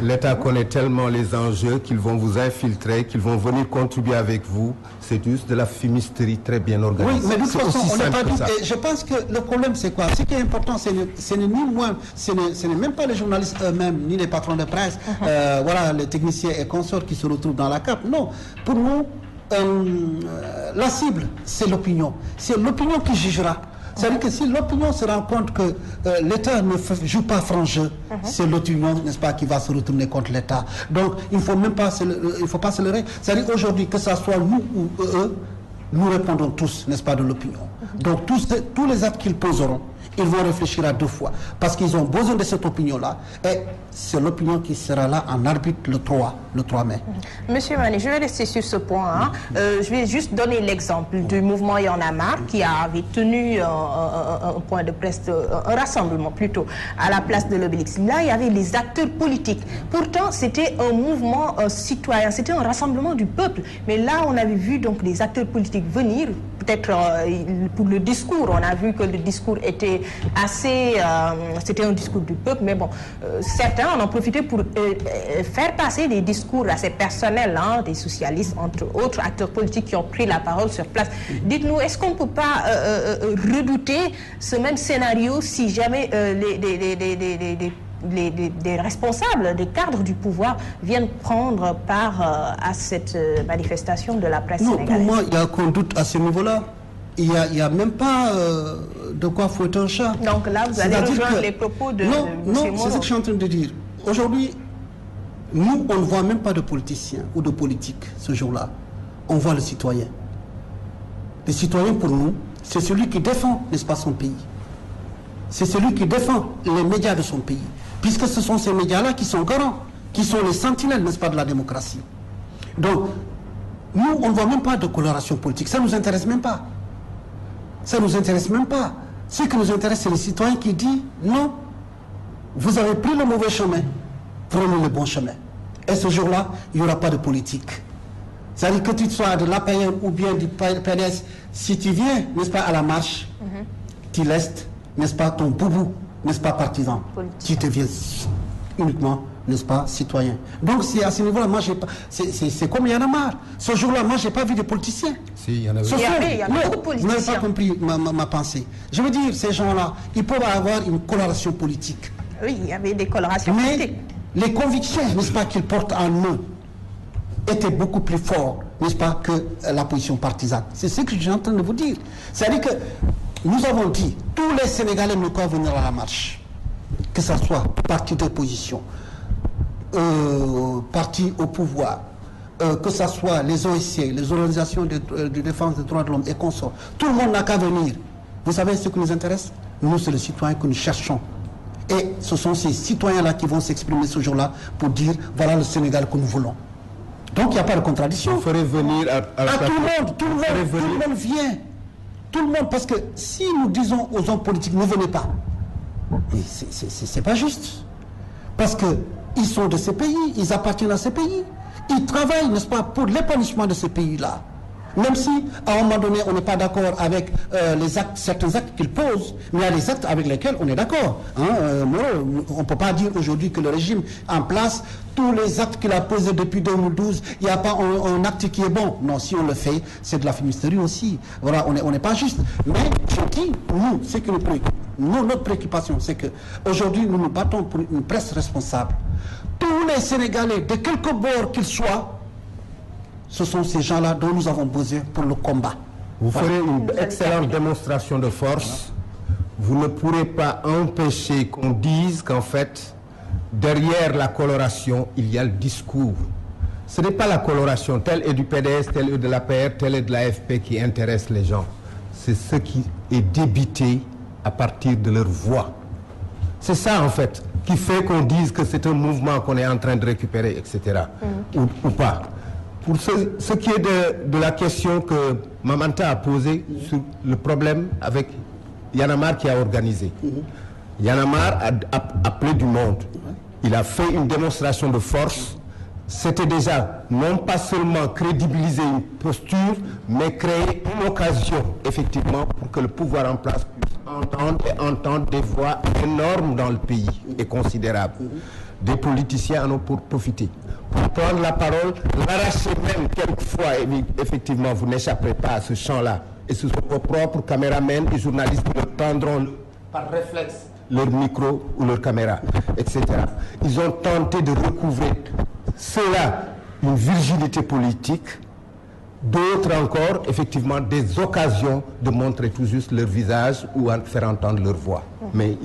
[SPEAKER 3] L'État connaît tellement les enjeux qu'ils vont vous infiltrer, qu'ils vont venir contribuer avec vous. C'est juste de la fumisterie très bien organisée.
[SPEAKER 2] Oui, mais de toute façon, on n'est pas dit. Je pense que le problème, c'est quoi? Ce qui est important, ce n'est ni moins, ce n'est même pas les journalistes eux-mêmes, ni les patrons de presse, voilà, les techniciens et consorts qui se retrouvent dans la cape. Non, pour nous, la cible, c'est l'opinion. C'est l'opinion qui jugera. C'est-à-dire que si l'opinion se rend compte que l'État ne joue pas franc jeu, c'est l'opinion, n'est-ce pas, qui va se retourner contre l'État. Donc, il ne faut même pas se leurrer. C'est-à-dire aujourd'hui, que ce soit nous ou eux, nous répondons tous, n'est-ce pas, de l'opinion. Donc, tous les actes qu'ils poseront, ils vont réfléchir à deux fois. Parce qu'ils ont besoin de cette opinion-là. Et c'est l'opinion qui sera là en arbitre le 3 mai.
[SPEAKER 1] Monsieur Mané, je vais rester sur ce point. Je vais juste donner l'exemple du mouvement Y en a marre qui avait tenu un point de presse, un rassemblement plutôt, à la place de l'Obélisque. Là, il y avait les acteurs politiques. Pourtant, c'était un mouvement citoyen, c'était un rassemblement du peuple. Mais là, on avait vu donc les acteurs politiques venir, peut-être pour le discours. On a vu que le discours était assez... c'était un discours du peuple, mais bon, certains en ont profité pour faire passer des discours assez personnels, hein, des socialistes, entre autres acteurs politiques qui ont pris la parole sur place. Dites-nous, est-ce qu'on ne peut pas redouter ce même scénario si jamais des responsables, des cadres du pouvoir viennent prendre part à cette manifestation de la presse sénégalaise?
[SPEAKER 2] Pour moi, il y a aucun doute à ce niveau-là. Il n'y a même pas de quoi fouetter un chat.
[SPEAKER 1] Donc là, vous allez rejoindre les propos de M.
[SPEAKER 2] Non, c'est ce que je suis en train de dire. Aujourd'hui, nous, on ne voit même pas de politiciens ou de politiques ce jour-là. On voit le citoyen. Le citoyen, pour nous, c'est celui qui défend, n'est-ce pas, son pays. C'est celui qui défend les médias de son pays. Puisque ce sont ces médias-là qui sont garants, qui sont les sentinelles, n'est-ce pas, de la démocratie. Donc, nous, on ne voit même pas de coloration politique. Ça ne nous intéresse même pas. Ça ne nous intéresse même pas. Ce qui nous intéresse, c'est le citoyen qui dit non, vous avez pris le mauvais chemin, prenez le bon chemin. Et ce jour-là, il n'y aura pas de politique. C'est-à-dire que tu sois de l'APM ou bien du PNS, si tu viens, n'est-ce pas, à la marche, tu laisses, n'est-ce pas, ton boubou, n'est-ce pas, partisan. Tu deviens uniquement, n'est-ce pas, citoyen. Donc c'est à ce niveau-là, moi j'ai pas, c'est comme il y en a marre. Ce jour-là, moi j'ai pas vu de politiciens.
[SPEAKER 3] Si, il y en avait.
[SPEAKER 1] Il y a beaucoup de politiciens.
[SPEAKER 2] Vous n'avez pas compris ma pensée. Je veux dire, ces gens-là, ils peuvent avoir une coloration politique.
[SPEAKER 1] Oui, il y avait des colorations politiques.
[SPEAKER 2] Mais les convictions, n'est-ce pas, qu'ils portent en eux, étaient beaucoup plus fortes, n'est-ce pas, que la position partisane. C'est ce que je suis en train de vous dire. C'est-à-dire que nous avons dit, tous les Sénégalais ne peuvent venir à la marche, que ce soit parti d'opposition, parti au pouvoir, que ce soit les OSC, les organisations de défense des droits de l'homme et consorts. Tout le monde n'a qu'à venir. Vous savez ce qui nous intéresse? Nous, c'est le citoyen que nous cherchons. Et ce sont ces citoyens-là qui vont s'exprimer ce jour-là pour dire, voilà le Sénégal que nous voulons. Donc, il n'y a pas de contradiction.
[SPEAKER 3] Vous ferez venir à
[SPEAKER 2] tout le monde vient. Tout le monde, parce que si nous disons aux hommes politiques, ne venez pas, mais c'est pas juste. Parce qu'ils sont de ces pays, ils appartiennent à ces pays. Ils travaillent, n'est-ce pas, pour l'épanouissement de ces pays-là. Même si, à un moment donné, on n'est pas d'accord avec certains actes qu'ils posent, mais il y a des actes avec lesquels on est d'accord. Hein, on ne peut pas dire aujourd'hui que le régime en place, tous les actes qu'il a posés depuis 2012, il n'y a pas un acte qui est bon. Non, si on le fait, c'est de la fumisterie aussi. Voilà, on n'est pas juste. Mais je dis, nous, ce qui nous préoccupe, notre préoccupation, c'est qu'aujourd'hui, nous nous battons pour une presse responsable. Tous les Sénégalais, de quelque bord qu'ils soient, ce sont ces gens-là dont nous avons besoin pour le combat.
[SPEAKER 3] Vous ferez une excellente démonstration de force. Vous ne pourrez pas empêcher qu'on dise qu'en fait, derrière la coloration, il y a le discours. Ce n'est pas la coloration, telle est du PDS, telle est de l'APR, telle est de l'AFP qui intéresse les gens. C'est ce qui est débité à partir de leur voix. C'est ça, en fait, qui fait qu'on dise que c'est un mouvement qu'on est en train de récupérer, etc. Ou pas. Pour ce qui est de la question que Mamanta a posée sur le problème avec Y'en a marre qui a organisé. Y'en a marre a appelé du monde. Il a fait une démonstration de force. C'était déjà non pas seulement crédibiliser une posture, mais créer une occasion, effectivement, pour que le pouvoir en place puisse entendre des voix énormes dans le pays et considérables. Des politiciens en ont pour profiter. Pour prendre la parole, l'arracher même quelquefois, effectivement, vous n'échapperez pas à ce champ-là. Et ce sont vos propres caméramens et journalistes qui le tendront par réflexe leur micro ou leur caméra, etc. Ils ont tenté de recouvrer cela, une virginité politique, d'autres encore, effectivement, des occasions de montrer tout juste leur visage ou à faire entendre leur voix. Mais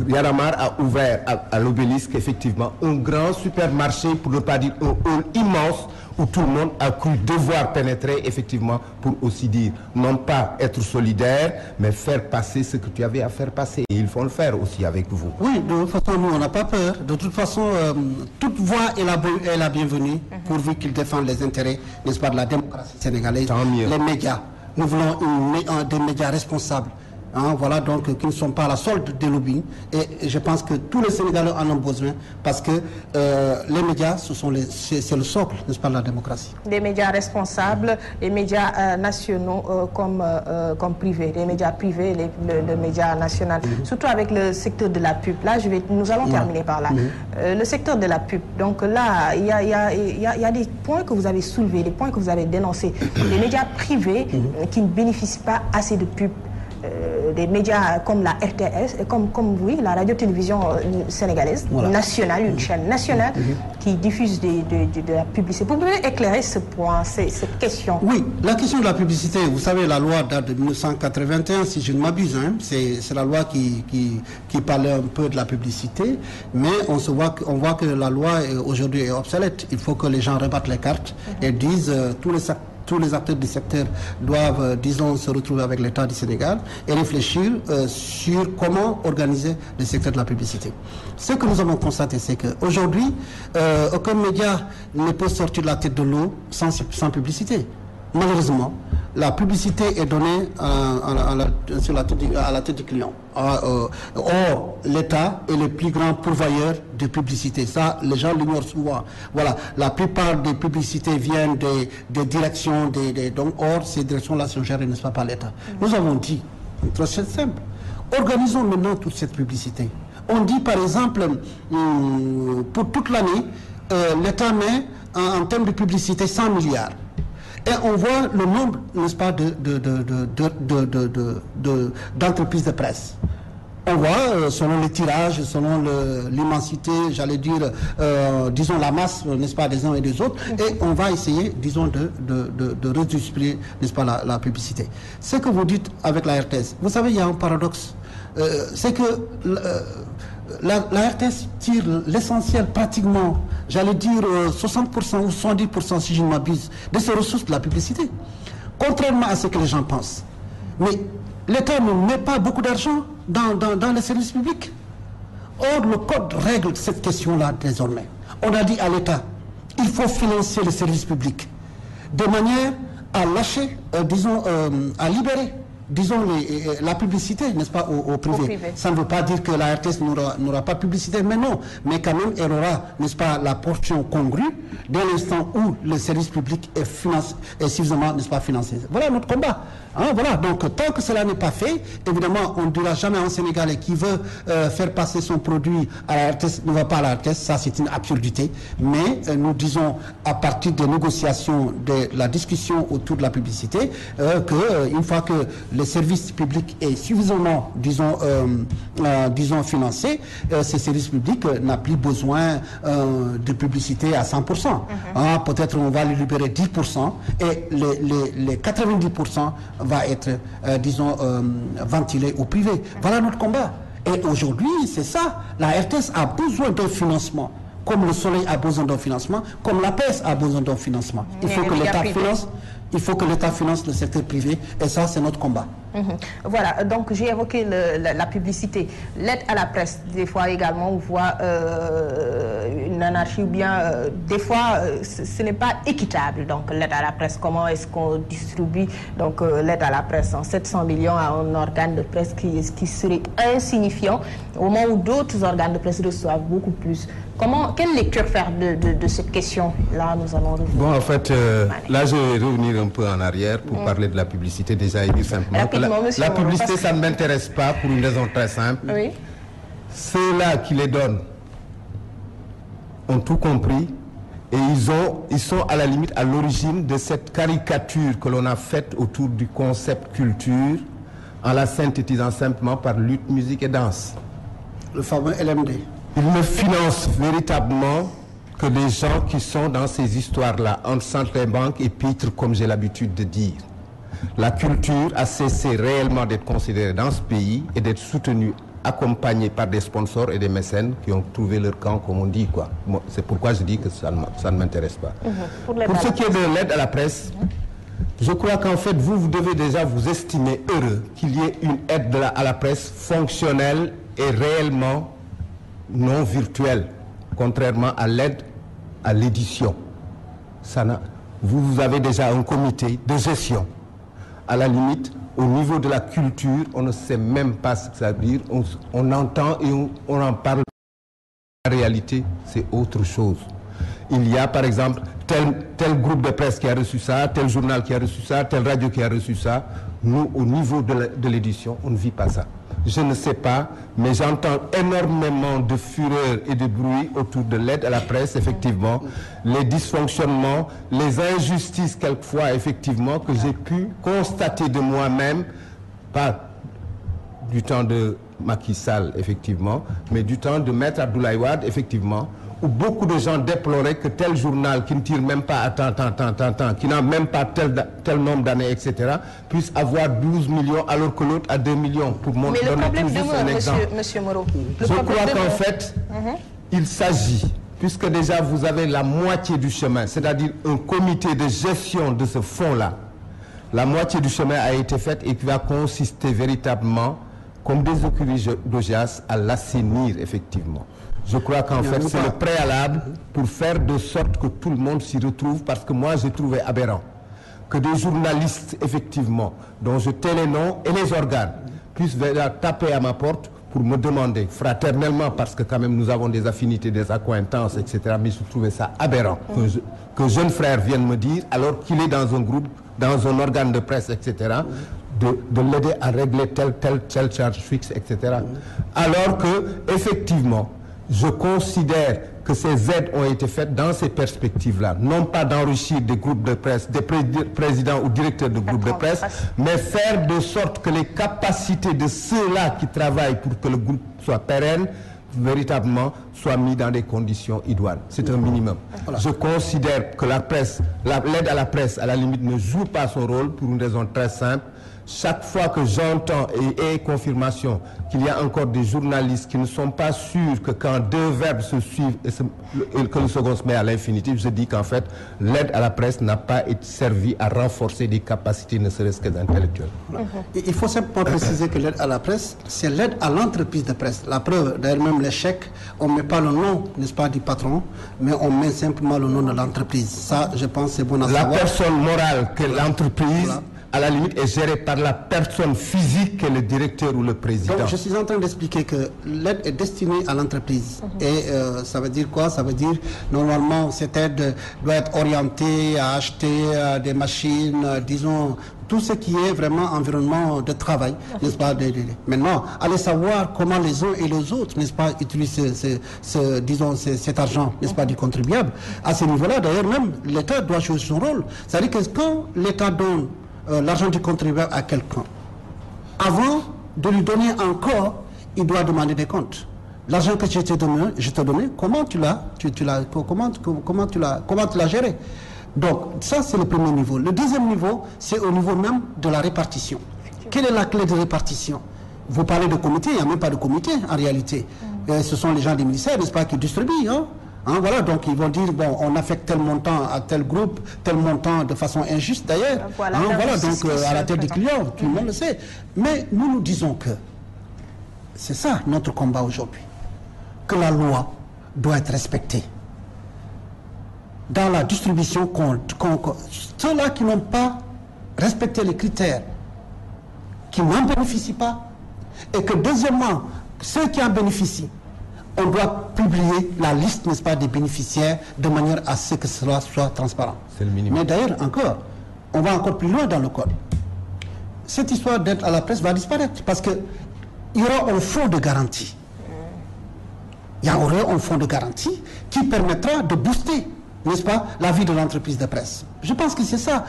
[SPEAKER 3] Y'en a marre a ouvert à l'Obélisque, effectivement, un grand supermarché, pour ne pas dire un hall immense, où tout le monde a cru devoir pénétrer, effectivement, pour aussi dire, non pas être solidaire, mais faire passer ce que tu avais à faire passer. Et ils vont le faire aussi avec vous.
[SPEAKER 2] Oui, de toute façon, nous, on n'a pas peur. De toute façon, toute voix est la bienvenue, pourvu qu'ils défendent les intérêts, n'est-ce pas, de la démocratie sénégalaise.
[SPEAKER 3] Tant mieux.
[SPEAKER 2] Les médias. Nous voulons des médias responsables. Voilà, donc qui ne sont pas à la solde des lobbying. Et je pense que tous les Sénégalais en ont besoin parce que les médias, c'est le socle, n'est-ce pas, de la démocratie.
[SPEAKER 1] Des médias responsables, les médias nationaux comme privés, les médias privés, les médias nationaux, surtout avec le secteur de la pub. Là, nous allons terminer par là. Le secteur de la pub, donc là, il y a des points que vous avez soulevés, des points que vous avez dénoncés. Les médias privés qui ne bénéficient pas assez de pub. Des médias comme la RTS, comme oui, la radio-télévision sénégalaise, nationale, une chaîne nationale qui diffuse de la publicité. Vous pouvez éclairer ce point, cette question?
[SPEAKER 2] Oui, la question de la publicité, vous savez, la loi date de 1981, si je ne m'abuse, c'est la loi qui parlait un peu de la publicité, mais on voit que la loi aujourd'hui est obsolète. Il faut que les gens rebattent les cartes et disent tous les acteurs du secteur doivent, disons, se retrouver avec l'État du Sénégal et réfléchir sur comment organiser le secteur de la publicité. Ce que nous avons constaté, c'est qu'aujourd'hui, aucun média ne peut sortir de la tête de l'eau sans publicité. Malheureusement, la publicité est donnée à la tête du client. Or, l'État est le plus grand pourvoyeur de publicité. Ça, les gens l'ignorent souvent. Voilà, la plupart des publicités viennent des directions, donc, or, ces directions-là sont gérées, n'est-ce pas, par l'État. Nous avons dit, c'est très simple, organisons maintenant toute cette publicité. On dit, par exemple, pour toute l'année, l'État met, en termes de publicité, 100 milliards. Et on voit le nombre, n'est-ce pas, d'entreprises de presse. On voit, selon les tirages, selon l'immensité, j'allais dire, disons la masse, n'est-ce pas, des uns et des autres, et on va essayer, disons, de redistribuer, n'est-ce pas, la publicité. Ce que vous dites avec la RTS, vous savez, il y a un paradoxe, c'est que la RTS tire l'essentiel pratiquement, j'allais dire 60% ou 70% si je ne m'abuse, de ces ressources de la publicité. Contrairement à ce que les gens pensent. Mais l'État ne met pas beaucoup d'argent dans les services publics. Or, le Code règle cette question-là désormais. On a dit à l'État, il faut financer les services publics de manière à lâcher, disons, à libérer, disons, la publicité, n'est-ce pas, au privé. Ça ne veut pas dire que la RTS n'aura pas de publicité, mais non. Mais quand même, elle aura, n'est-ce pas, la portion congrue dès l'instant où le service public est suffisamment, n'est-ce pas, financé. Voilà notre combat. Voilà, donc tant que cela n'est pas fait, évidemment, on ne dira jamais à un Sénégalais qui veut faire passer son produit à la RTS, ne va pas à la RTS, ça c'est une absurdité. Mais nous disons, à partir des négociations, de la discussion autour de la publicité, qu'une fois que les services publics est suffisamment, disons financé, ces services publics n'a plus besoin de publicité à 100%. Peut-être on va lui libérer 10% et les 90% va être, ventilé au privé. Voilà notre combat. Et aujourd'hui, c'est ça. La RTS a besoin d'un financement. Comme le soleil a besoin d'un financement, comme la presse a besoin d'un financement. Il faut que l'État finance le secteur privé, et ça, c'est notre combat.
[SPEAKER 1] Voilà, donc j'ai évoqué la publicité. L'aide à la presse, des fois également, on voit une anarchie, ou bien des fois, ce n'est pas équitable. Donc l'aide à la presse, comment est-ce qu'on distribue donc l'aide à la presse en 700 millions à un organe de presse qui serait insignifiant, au moment où d'autres organes de presse reçoivent beaucoup plus. Quelle lecture faire de cette question? Là, nous allons revenir.
[SPEAKER 3] Bon, en fait, là, je vais revenir un peu en arrière pour parler de la publicité déjà et dire simplement que la publicité, ça ne m'intéresse pas pour une raison très simple.
[SPEAKER 1] Oui.
[SPEAKER 3] Ceux-là qui les donnent ont tout compris et ils sont à la limite à l'origine de cette caricature que l'on a faite autour du concept culture en la synthétisant simplement par lutte, musique et danse.
[SPEAKER 2] Le fameux LMD.
[SPEAKER 3] Il ne finance véritablement que les gens qui sont dans ces histoires-là, entre centres et banques et pitres, comme j'ai l'habitude de dire. La culture a cessé réellement d'être considérée dans ce pays et d'être soutenue, accompagnée par des sponsors et des mécènes qui ont trouvé leur camp, comme on dit, quoi. Bon, c'est pourquoi je dis que ça ne m'intéresse pas. Pour ce qui est de l'aide à la presse, je crois qu'en fait, vous devez déjà vous estimer heureux qu'il y ait une aide à la presse fonctionnelle et réellement non virtuelle, contrairement à l'aide à l'édition. Vous avez déjà un comité de gestion. À la limite, au niveau de la culture, on ne sait même pas ce que ça veut dire. On entend et on en parle. En réalité, c'est autre chose. Il y a, par exemple, tel groupe de presse qui a reçu ça, tel journal qui a reçu ça, telle radio qui a reçu ça. Nous, au niveau de l'édition, on ne vit pas ça. Je ne sais pas, mais j'entends énormément de fureur et de bruit autour de l'aide à la presse, effectivement. Les dysfonctionnements, les injustices, quelquefois, effectivement, que j'ai pu constater de moi-même, pas du temps de Macky Sall, effectivement, mais du temps de Maître Abdoulaye Wade, effectivement, où beaucoup de gens déploraient que tel journal qui ne tire même pas à tant, qui n'a même pas tel nombre d'années, etc., puisse avoir 12 millions alors que l'autre a 2 millions. Pour donner toujours un exemple.
[SPEAKER 1] Monsieur Moreau,
[SPEAKER 3] je crois qu'en fait, il s'agit, puisque déjà vous avez la moitié du chemin, c'est-à-dire un comité de gestion de ce fonds-là, la moitié du chemin a été faite et qui va consister véritablement, comme des oculis d'Ogias, à l'assainir, effectivement. Je crois qu'en fait, c'est le préalable pour faire de sorte que tout le monde s'y retrouve, parce que moi, j'ai trouvé aberrant que des journalistes, effectivement, dont je tais les noms et les organes, puissent venir taper à ma porte pour me demander, fraternellement, parce que quand même nous avons des affinités, des accointances, etc., mais je trouvais ça aberrant que jeune frère vienne me dire, alors qu'il est dans un groupe, dans un organe de presse, etc., de l'aider à régler telle charge fixe, etc. Alors que, effectivement, je considère que ces aides ont été faites dans ces perspectives-là, non pas d'enrichir des groupes de presse, des présidents ou directeurs de groupes de presse, mais faire de sorte que les capacités de ceux-là qui travaillent pour que le groupe soit pérenne, véritablement, soient mis dans des conditions idoines. C'est un minimum. Voilà. Je considère que la presse, l'aide à la presse, à la limite, ne joue pas son rôle pour une raison très simple. Chaque fois que j'entends et confirmation qu'il y a encore des journalistes qui ne sont pas sûrs que quand deux verbes se suivent et que le second se met à l'infinitif, je dis qu'en fait, l'aide à la presse n'a pas été servie à renforcer des capacités, ne serait-ce que d'intellectuels.
[SPEAKER 2] Il faut simplement préciser que l'aide à la presse, c'est l'aide à l'entreprise de presse. La preuve, d'ailleurs même les chèques, on ne met pas le nom, n'est-ce pas, du patron, mais on met simplement le nom de l'entreprise. Ça, je pense, c'est bon à savoir.
[SPEAKER 3] La personne morale que l'entreprise... Voilà. À la limite, est gérée par la personne physique qui est le directeur ou le président.
[SPEAKER 2] Donc, je suis en train d'expliquer que l'aide est destinée à l'entreprise. Et ça veut dire quoi? Ça veut dire, normalement, cette aide doit être orientée à acheter des machines, disons, tout ce qui est vraiment environnement de travail, n'est-ce pas? Maintenant, allez savoir comment les uns et les autres, n'est-ce pas, utilisent cet argent, n'est-ce pas, du contribuable. À ce niveau-là, d'ailleurs, même l'État doit jouer son rôle. C'est-à-dire que quand l'État donne l'argent du contribuable à quelqu'un, avant de lui donner encore, il doit demander des comptes. L'argent que je t'ai donné, comment tu l'as géré? Donc, ça, c'est le premier niveau. Le deuxième niveau, c'est au niveau même de la répartition. Quelle est la clé de répartition? Vous parlez de comité, il n'y a même pas de comité en réalité. Ce sont les gens des ministères, n'est-ce pas, qui distribuent. Voilà, donc ils vont dire, bon, on affecte tel montant à tel groupe, tel montant de façon injuste d'ailleurs. Voilà, donc à la tête des clients, tout le monde le sait. Mais nous disons que c'est ça notre combat aujourd'hui, que la loi doit être respectée. Dans la distribution, ceux-là qui n'ont pas respecté les critères, qui n'en bénéficient pas, et que deuxièmement, ceux qui en bénéficient, on doit publier la liste, n'est-ce pas, des bénéficiaires de manière à ce que cela soit transparent.
[SPEAKER 3] C'est le minimum.
[SPEAKER 2] Mais d'ailleurs, encore, on va encore plus loin dans le code. Cette histoire d'aide à la presse va disparaître parce qu'il y aura un fonds de garantie. Il y aura un fonds de garantie qui permettra de booster, n'est-ce pas, la vie de l'entreprise de presse. Je pense que c'est ça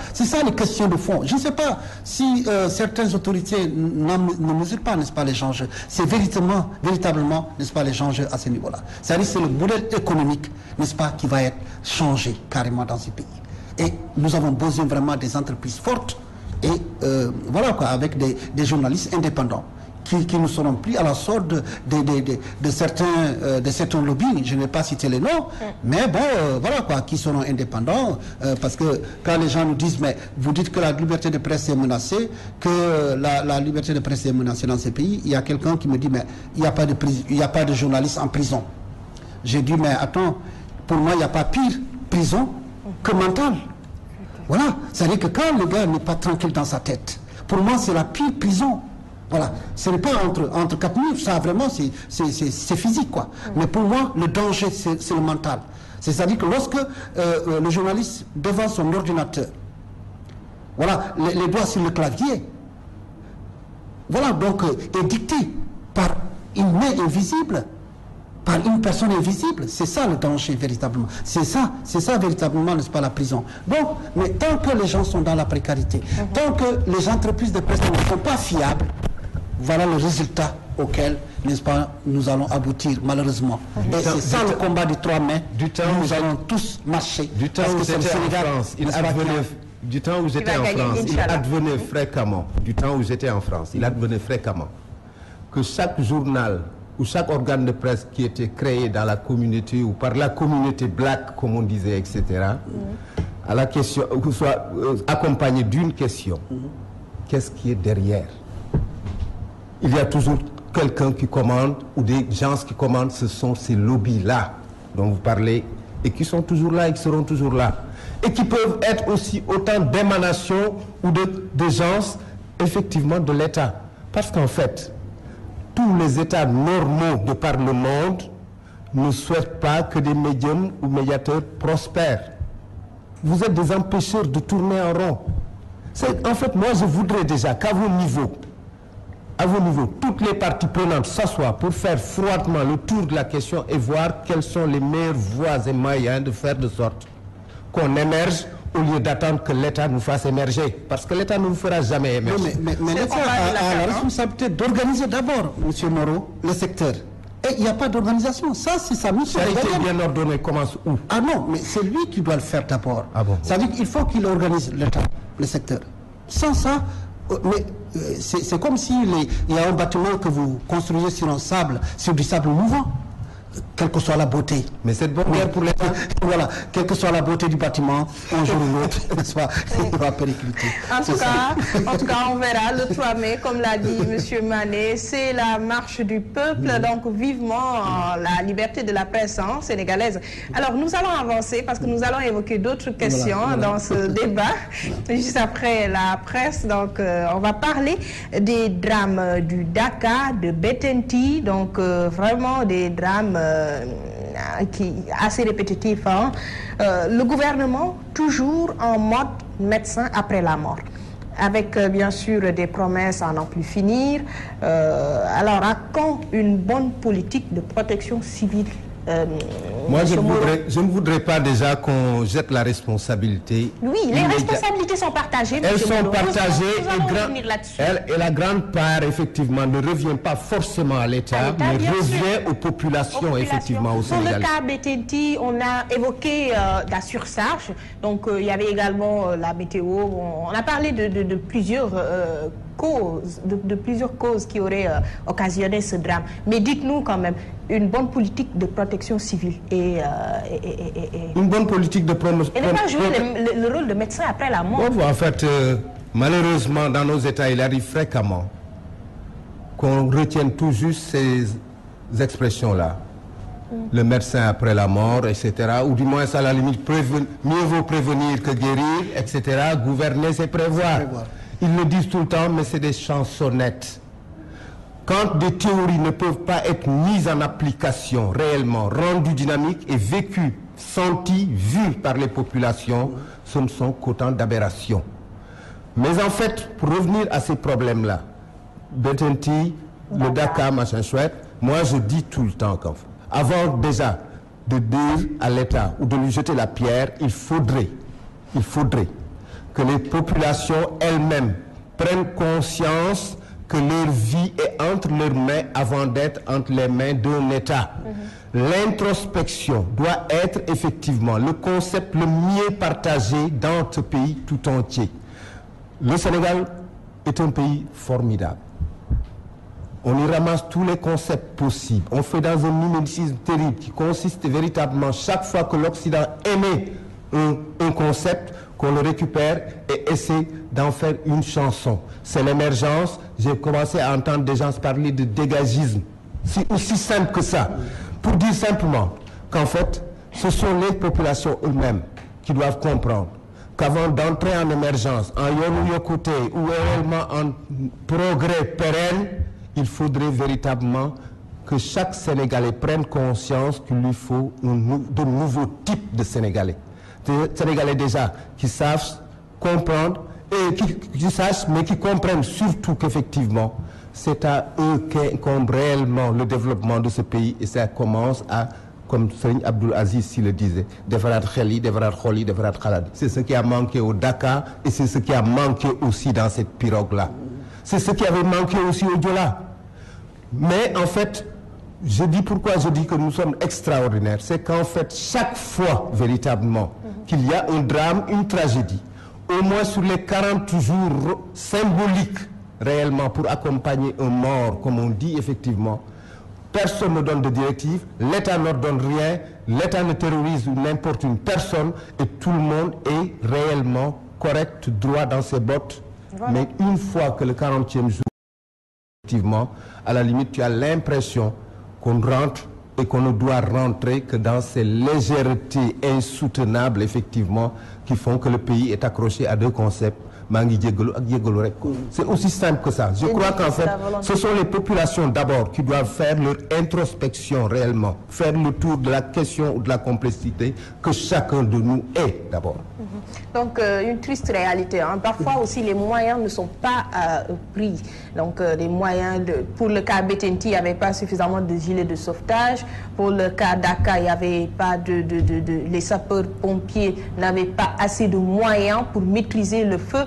[SPEAKER 2] les questions de fond. Je ne sais pas si certaines autorités ne mesurent pas, n'est-ce pas, les enjeux. C'est véritablement, n'est-ce pas, les enjeux à ce niveau-là. C'est-à-dire c'est le modèle économique, n'est-ce pas, qui va être changé carrément dans ce pays. Et nous avons besoin vraiment des entreprises fortes et voilà quoi, avec des journalistes indépendants. Qui ne seront plus à la sorte de certains lobbies, je ne vais pas citer les noms, mais bon, voilà quoi, qui seront indépendants, parce que quand les gens nous disent, mais vous dites que la liberté de presse est menacée, que la liberté de presse est menacée dans ces pays, il y a quelqu'un qui me dit, mais il n'y a pas de journalistes en prison. J'ai dit, mais attends, pour moi, il n'y a pas pire prison que mental. Voilà, c'est-à-dire que quand le gars n'est pas tranquille dans sa tête, pour moi, c'est la pire prison. Voilà, ce n'est pas entre quatre murs, ça vraiment c'est physique quoi. Mais pour moi, le danger c'est le mental. C'est-à-dire que lorsque le journaliste devant son ordinateur, voilà, les doigts sur le clavier, voilà donc est dicté par une main invisible, par une personne invisible, c'est ça le danger véritablement. C'est ça véritablement, n'est-ce pas, la prison. Donc, mais tant que les gens sont dans la précarité, tant que les entreprises de presse ne sont pas fiables, voilà le résultat auquel, n'est-ce pas, nous allons aboutir malheureusement. Et c'est ça le combat des 3 mai. Nous allons tous marcher.
[SPEAKER 3] Du temps où j'étais en France, il advenait fréquemment que chaque journal ou chaque organe de presse qui était créé dans la communauté ou par la communauté black, comme on disait, etc., à la question, soit accompagné d'une question. Qu'est-ce qui est derrière? Il y a toujours quelqu'un qui commande ou des gens qui commandent. Ce sont ces lobbies-là dont vous parlez et qui sont toujours là et qui seront toujours là. Et qui peuvent être aussi autant d'émanations ou de gens, effectivement, de l'État. Parce qu'en fait, tous les États normaux de par le monde ne souhaitent pas que des médiums ou médiateurs prospèrent. Vous êtes des empêcheurs de tourner en rond. En fait, moi, je voudrais déjà qu'à vos niveaux, toutes les parties prenantes s'assoient pour faire froidement le tour de la question et voir quelles sont les meilleures voies et moyens de faire de sorte qu'on émerge au lieu d'attendre que l'État nous fasse émerger. Parce que l'État ne nous fera jamais émerger.
[SPEAKER 2] Mais l'État a la responsabilité d'organiser d'abord, M. Moreau, le secteur. Et il n'y a pas d'organisation. Ça, c'est sa mission.
[SPEAKER 3] Ça a été bien ordonné, commence où?
[SPEAKER 2] Ah non, mais c'est lui qui doit le faire d'abord.
[SPEAKER 3] Ah bon?
[SPEAKER 2] Ça veut dire qu'il faut qu'il organise l'État, le secteur. Sans ça, mais c'est comme s'il y a un bâtiment que vous construisez sur du sable mouvant, quelle que soit la beauté.
[SPEAKER 3] Mais cette bonne guerre pour l'État.
[SPEAKER 2] Voilà, quelle que soit la beauté du bâtiment, un jour ou l'autre, il va péricliter.
[SPEAKER 1] En tout cas, on verra le 3 mai, comme l'a dit M. Mané, c'est la marche du peuple, donc vivement la liberté de la presse sénégalaise. Alors, nous allons avancer parce que nous allons évoquer d'autres questions dans ce débat, juste après la presse. Donc, on va parler des drames du Dakar, de Bettenty, donc vraiment des drames assez répétitif. Le gouvernement, toujours en mode médecin après la mort, avec bien sûr des promesses à n'en plus finir. Alors, à quand une bonne politique de protection civile
[SPEAKER 3] Moi, je ne voudrais pas déjà qu'on jette la responsabilité.
[SPEAKER 1] Oui, les responsabilités sont partagées.
[SPEAKER 3] Elles sont partagées et la grande part, effectivement, ne revient pas forcément à l'État, mais revient aux populations, effectivement, au Sénégal.
[SPEAKER 1] Pour le cas BTNT, on a évoqué la surcharge. Donc, il y avait également la météo. On a parlé de plusieurs causes, de plusieurs causes qui auraient occasionné ce drame. Mais dites-nous quand même, une bonne politique de protection civile
[SPEAKER 3] une bonne politique de promotion.
[SPEAKER 1] Et ne pas jouer le rôle de médecin après la mort.
[SPEAKER 3] En fait, malheureusement, dans nos États, il arrive fréquemment qu'on retienne tout juste ces expressions-là. Le médecin après la mort, etc. Ou du moins, à la limite, mieux vaut prévenir que guérir, etc. Gouverner, c'est prévoir. Ils le disent tout le temps, mais c'est des chansonnettes. Quand des théories ne peuvent pas être mises en application réellement, rendues dynamiques et vécues, senties, vues par les populations, ce ne sont qu'autant d'aberrations. Mais en fait, pour revenir à ces problèmes-là, BTNT, le Dakar, machin chouette, moi je dis tout le temps avant déjà de dire à l'État ou de lui jeter la pierre, il faudrait que les populations elles-mêmes prennent conscience que leur vie est entre leurs mains avant d'être entre les mains d'un État. L'introspection doit être effectivement le concept le mieux partagé dans ce pays tout entier. Le Sénégal est un pays formidable. On y ramasse tous les concepts possibles. On fait dans un mimétisme terrible qui consiste véritablement, chaque fois que l'Occident émet un concept, qu'on le récupère et essaie d'en faire une chanson. C'est l'émergence. J'ai commencé à entendre des gens parler de dégagisme. C'est aussi simple que ça. Pour dire simplement qu'en fait, ce sont les populations eux-mêmes qui doivent comprendre qu'avant d'entrer en émergence, en yoru-yokuté ou réellement en progrès pérenne, il faudrait véritablement que chaque Sénégalais prenne conscience qu'il lui faut de nouveaux types de Sénégalais. Des Sénégalais déjà qui savent comprendre et qui sachent, mais qui comprennent surtout qu'effectivement, c'est à eux qu'incombe réellement le développement de ce pays et ça commence à, comme Serigne Abdoul Aziz Sy le disait, defaraat xel yi, defaraat xol yi, defaraat xalaat. C'est ce qui a manqué au Dakar et c'est ce qui a manqué aussi dans cette pirogue-là. C'est ce qui avait manqué aussi au Diola. Mais en fait, je dis pourquoi je dis que nous sommes extraordinaires, c'est qu'en fait, chaque fois véritablement qu'il y a un drame, une tragédie, au moins sur les 40 jours symboliques réellement pour accompagner un mort, comme on dit effectivement, personne ne donne de directive, l'État ne donne rien, l'État ne terrorise n'importe une personne et tout le monde est réellement correct, droit dans ses bottes. Voilà. Mais une fois que le 40e jour, effectivement, à la limite, tu as l'impression qu'on rentre et qu'on ne doit rentrer que dans ces légèretés insoutenables, effectivement, qui font que le pays est accroché à deux concepts. C'est aussi simple que ça. Je crois qu'en fait, ce sont les populations d'abord qui doivent faire leur introspection réellement, faire le tour de la question ou de la complexité que chacun de nous est d'abord.
[SPEAKER 1] Donc, une triste réalité. Hein. Parfois aussi, les moyens ne sont pas pris. Donc, les moyens, pour le cas BTNT, il n'y avait pas suffisamment de gilets de sauvetage. Pour le cas Dakar, il n'y avait pas les sapeurs-pompiers n'avaient pas assez de moyens pour maîtriser le feu.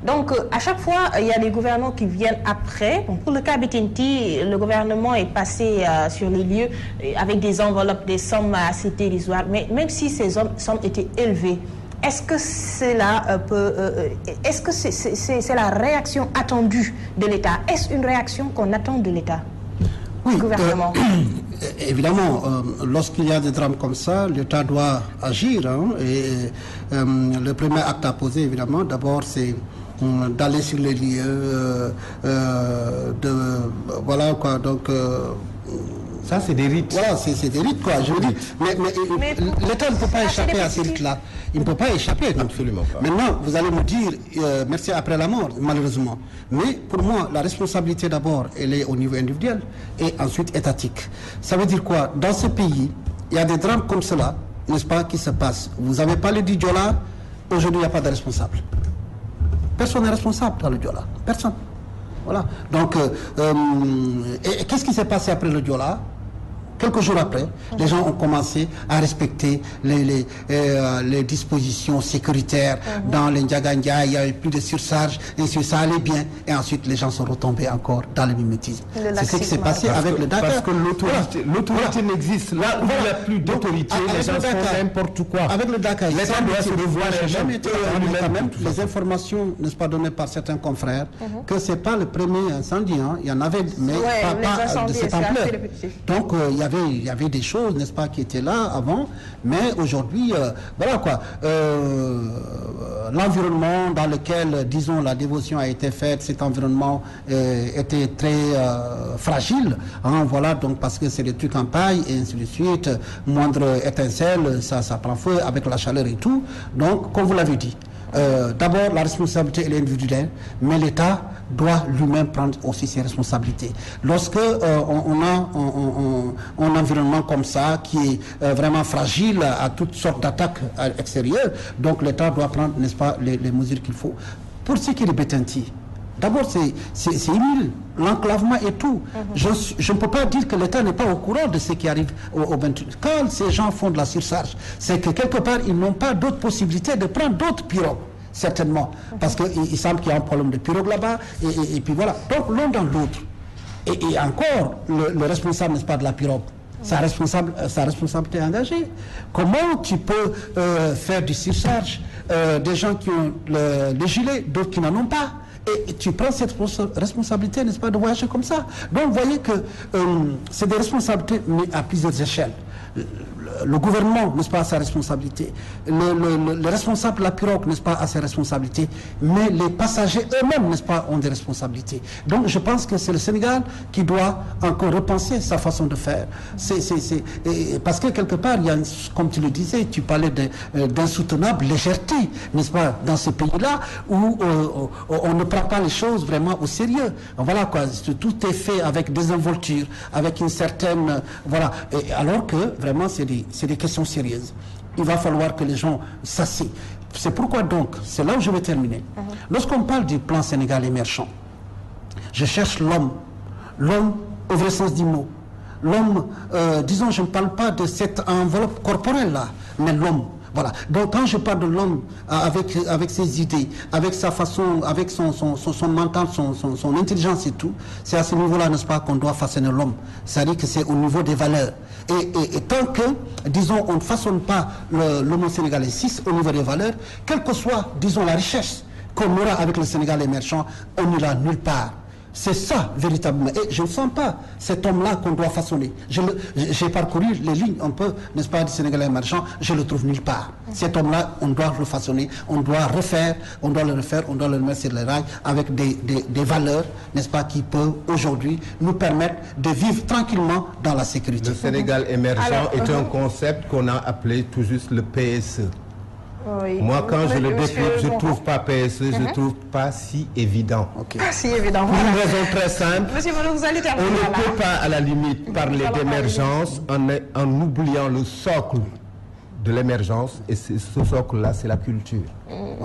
[SPEAKER 1] Donc, à chaque fois, il y a des gouvernants qui viennent après. Bon, pour le cas BTNT, le gouvernement est passé sur les lieux avec des enveloppes, des sommes assez dérisoires. Mais même si ces sommes étaient élevées, est-ce que cela est-ce que c'est la réaction attendue de l'État? Est-ce une réaction qu'on attend de l'État?
[SPEAKER 2] Oui,
[SPEAKER 1] gouvernement.
[SPEAKER 2] Évidemment, lorsqu'il y a des drames comme ça, l'État doit agir. Hein, et le premier acte à poser, évidemment, d'abord, c'est d'aller sur les lieux, voilà quoi, donc...
[SPEAKER 3] ça, c'est des rites.
[SPEAKER 2] Voilà, c'est des rites, quoi, je veux dire. Mais l'État ne peut pas échapper à ces rites-là. Il ne peut pas échapper.
[SPEAKER 3] Absolument pas.
[SPEAKER 2] Maintenant, vous allez me dire, merci après la mort, malheureusement. Mais pour moi, la responsabilité d'abord, elle est au niveau individuel et ensuite étatique. Ça veut dire quoi? Dans ce pays, il y a des drames comme cela, n'est-ce pas, qui se passent. Vous avez parlé du Diola, aujourd'hui, il n'y a pas de responsable. Personne n'est responsable dans le Diola. Personne. Voilà. Donc, et qu'est-ce qui s'est passé après le Diola? Quelques jours après, les gens ont commencé à respecter les dispositions sécuritaires. Dans les Ndiaga-Ndiaye, il n'y avait plus de surcharge, et ça allait bien. Et ensuite, les gens sont retombés encore dans le mimétisme. C'est ce qui s'est passé avec le Dakar.
[SPEAKER 3] Parce que l'autorité n'existe. Là où il n'y a plus d'autorité, les gens font n'importe quoi.
[SPEAKER 2] Avec le Dakar,
[SPEAKER 3] l'État doit se revoir
[SPEAKER 2] les informations, n'est-ce pas, données par certains confrères, que ce n'est pas le premier incendie. Hein. Il y en avait, mais pas de cette ampleur. Donc, il y avait des choses, n'est-ce pas, qui étaient là avant, mais aujourd'hui, voilà quoi, l'environnement dans lequel, disons, la dévotion a été faite, cet environnement était très fragile, hein, voilà, donc parce que c'est des trucs en paille et ainsi de suite, moindre étincelle, ça prend feu avec la chaleur et tout, donc, comme vous l'avez dit, d'abord la responsabilité elle est individuelle, mais l'État doit lui-même prendre aussi ses responsabilités. Lorsque on a un environnement comme ça qui est vraiment fragile à toutes sortes d'attaques extérieures, donc l'État doit prendre, n'est-ce pas, les mesures qu'il faut. Pour ce qui est de Bettenty, d'abord c'est inutile, l'enclavement et tout. Je ne peux pas dire que l'État n'est pas au courant de ce qui arrive au Bentu. Quand ces gens font de la surcharge, c'est que quelque part ils n'ont pas d'autres possibilités de prendre d'autres pirogues. Certainement, parce qu'il semble qu'il y a un problème de pirogue là-bas, et puis voilà. Donc l'un dans l'autre. Et encore, le responsable, n'est-ce pas, de la pirogue, sa responsabilité est engagée. Comment tu peux faire du surcharge, des gens qui ont le gilet, d'autres qui n'en ont pas, et tu prends cette responsabilité, n'est-ce pas, de voyager comme ça. Donc vous voyez que c'est des responsabilités, mais à plusieurs échelles. Le gouvernement, n'est-ce pas, a sa responsabilité. Le responsable de la pirogue, n'est-ce pas, a ses responsabilités. Mais les passagers eux-mêmes, n'est-ce pas, ont des responsabilités. Donc je pense que c'est le Sénégal qui doit encore repenser sa façon de faire. Parce que quelque part, il y a, comme tu le disais, tu parlais d'insoutenable légèreté, n'est-ce pas, dans ce pays-là, où on ne prend pas les choses vraiment au sérieux. Voilà quoi, tout est fait avec désinvolture, avec une certaine... voilà. Et alors que, vraiment, c'est des questions sérieuses. Il va falloir que les gens s'assient. C'est pourquoi donc, c'est là où je vais terminer. Lorsqu'on parle du plan Sénégal émergent, je cherche l'homme au vrai sens du mot. L'homme, disons, je ne parle pas de cette enveloppe corporelle-là, mais l'homme. Voilà. Donc quand je parle de l'homme avec ses idées, avec sa façon, avec son mental, son intelligence et tout, c'est à ce niveau-là, n'est-ce pas, qu'on doit façonner l'homme. C'est-à-dire que c'est au niveau des valeurs. Et tant que, disons, on ne façonne pas l'homme sénégalais 6 au niveau des valeurs, quelle que soit, disons, la richesse qu'on aura avec le Sénégal émergent, on n'ira nulle part. C'est ça, véritablement. Et je ne sens pas cet homme-là qu'on doit façonner. J'ai parcouru les lignes un peu, n'est-ce pas, du Sénégal émergent, je le trouve nulle part. Cet homme-là, on doit le façonner, on doit le refaire, on doit le remettre sur les rails avec des valeurs, n'est-ce pas, qui peuvent aujourd'hui nous permettre de vivre tranquillement dans la sécurité.
[SPEAKER 3] Le Sénégal émergent est un concept qu'on a appelé tout juste le PSE.
[SPEAKER 1] Oui.
[SPEAKER 3] Moi, quand je le décrypte, je ne trouve pas PSE, je ne trouve pas si évident.
[SPEAKER 1] Pas si évident.
[SPEAKER 3] Pour une raison très simple,
[SPEAKER 1] Monsieur Mano, vous allez terminer.
[SPEAKER 3] On ne peut pas, à la limite, parler d'émergence en oubliant le socle de l'émergence, et ce socle-là, c'est la culture.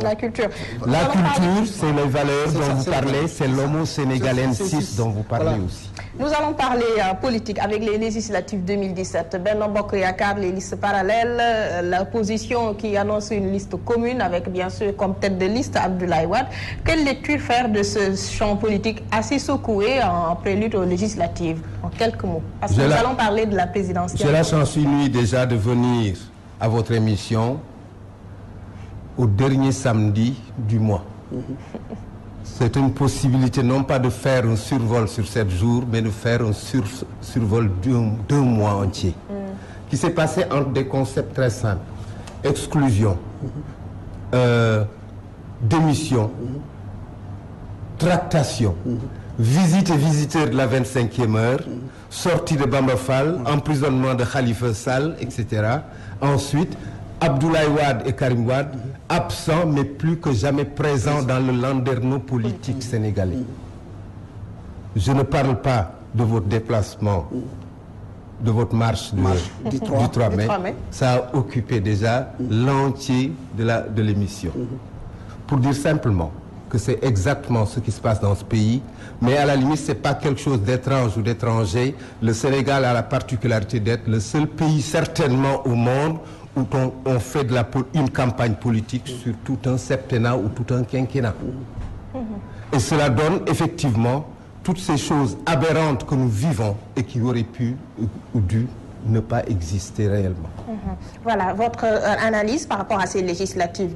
[SPEAKER 1] La culture.
[SPEAKER 3] La culture, c'est les valeurs dont vous parlez, c'est l'homo sénégalensis dont vous parlez aussi.
[SPEAKER 1] Nous allons parler politique avec les législatives 2017. Benno Bokk Yakaar, les listes parallèles, l'opposition qui annonce une liste commune avec bien sûr comme tête de liste Abdoulaye Wade. Quelle lecture faire de ce champ politique assez secoué en prélude aux législatives? En quelques mots. Parce que nous allons parler de la présidentielle.
[SPEAKER 3] J'ai la chance inouïe déjà de venir à votre émission au dernier samedi du mois. C'est une possibilité non pas de faire un survol sur 7 jours, mais de faire un survol d'un mois entier. Qui s'est passé entre des concepts très simples. Exclusion, démission, tractation, visite et visiteur de la 25e heure, sortie de Bamba Fall, emprisonnement de Khalifa Sall, etc. Ensuite, Abdoulaye Wade et Karim Wade, absents mais plus que jamais présents dans le landerneau politique sénégalais. Je ne parle pas de votre déplacement, de votre marche du 3 mai. Ça a occupé déjà l'entier de l'émission. Pour dire simplement que c'est exactement ce qui se passe dans ce pays, mais à la limite, c'est pas quelque chose d'étrange ou d'étranger. Le Sénégal a la particularité d'être le seul pays certainement au monde où on fait une campagne politique sur tout un septennat ou tout un quinquennat. Et cela donne effectivement toutes ces choses aberrantes que nous vivons et qui auraient pu ou dû ne pas exister réellement.
[SPEAKER 1] Voilà, votre analyse par rapport à ces législatives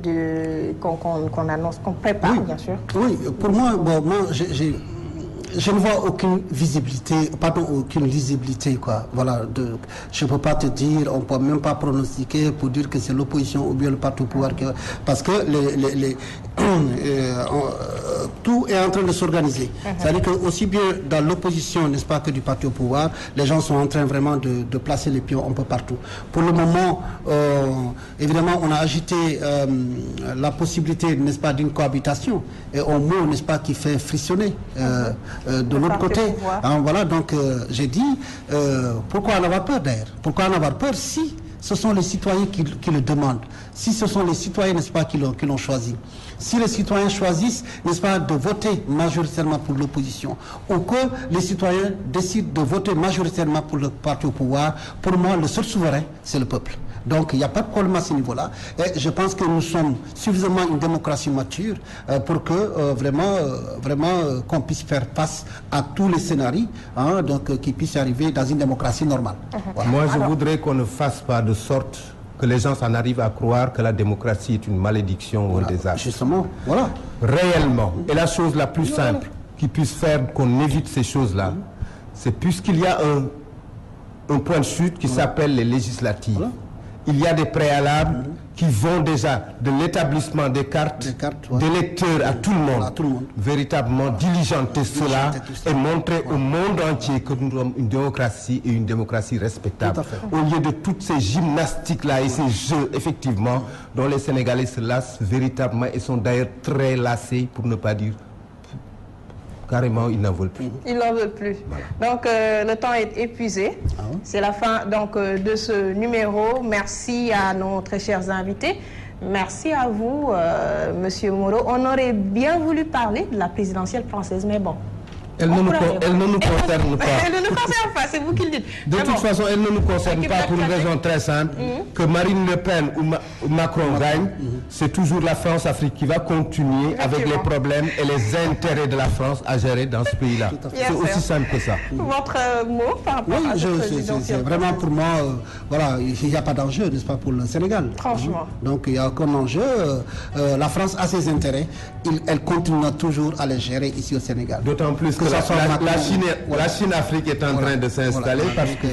[SPEAKER 1] qu'on annonce, qu'on prépare,
[SPEAKER 2] oui,
[SPEAKER 1] bien sûr.
[SPEAKER 2] Oui, pour moi, je ne vois aucune aucune lisibilité, quoi. Voilà, je ne peux pas te dire, on ne peut même pas pronostiquer pour dire que c'est l'opposition ou bien le parti au pouvoir, parce que tout est en train de s'organiser. C'est-à-dire que aussi bien dans l'opposition, n'est-ce pas, que du parti au pouvoir, les gens sont en train vraiment de placer les pions un peu partout. Pour le moment, évidemment, on a agité la possibilité, n'est-ce pas, d'une cohabitation, et un mot, n'est-ce pas, qui fait frissonner de l'autre côté. Voilà, donc j'ai dit, pourquoi en avoir peur d'ailleurs? Pourquoi en avoir peur si ce sont les citoyens qui le demandent, si ce sont les citoyens, n'est-ce pas, qui l'ont choisi? Si les citoyens choisissent, n'est-ce pas, de voter majoritairement pour l'opposition, ou que les citoyens décident de voter majoritairement pour le parti au pouvoir, pour moi, le seul souverain, c'est le peuple. Donc, il n'y a pas de problème à ce niveau-là. Et je pense que nous sommes suffisamment une démocratie mature pour que vraiment qu'on puisse faire face à tous les scénarios, donc qui puissent arriver dans une démocratie normale. Voilà.
[SPEAKER 3] Moi, je voudrais qu'on ne fasse pas de sorte que les gens en arrivent à croire que la démocratie est une malédiction ou un désastre.
[SPEAKER 2] Justement, voilà.
[SPEAKER 3] Réellement. Et la chose la plus simple qui puisse faire qu'on évite ces choses-là, c'est puisqu'il y a un point de chute qui s'appelle les législatives. Voilà. Il y a des préalables qui vont déjà de l'établissement des cartes d'électeurs à tout le monde, véritablement diligenter cela et montrer au monde entier que nous sommes une démocratie et une démocratie respectable. Au lieu de toutes ces gymnastiques-là et ces jeux, effectivement, dont les Sénégalais se lassent véritablement et sont d'ailleurs très lassés, pour ne pas dire carrément, ils n'en veulent plus.
[SPEAKER 1] Ils n'en veulent plus. Voilà. Donc, le temps est épuisé. C'est la fin donc, de ce numéro. Merci à nos très chers invités. Merci à vous, Monsieur Moreau. On aurait bien voulu parler de la présidentielle française, mais bon.
[SPEAKER 3] Elle ne nous concerne pas.
[SPEAKER 1] Elle ne nous concerne pas, c'est vous qui le dites.
[SPEAKER 3] De toute façon, elle ne nous concerne pas pour une raison très simple. Que Marine Le Pen ou Macron gagnent, c'est toujours la France-Afrique qui va continuer avec les problèmes et les intérêts de la France à gérer dans ce pays-là. C'est aussi simple que ça.
[SPEAKER 1] Votre mot par rapport à cette présidentielle?
[SPEAKER 2] C'est vraiment pour moi, voilà, il n'y a pas d'enjeu, n'est-ce pas, pour le Sénégal.
[SPEAKER 1] Franchement.
[SPEAKER 2] Donc il n'y a aucun enjeu. La France a ses intérêts. Elle continuera toujours à les gérer ici au Sénégal.
[SPEAKER 3] D'autant plus que la Chine-Afrique est en train de s'installer parce que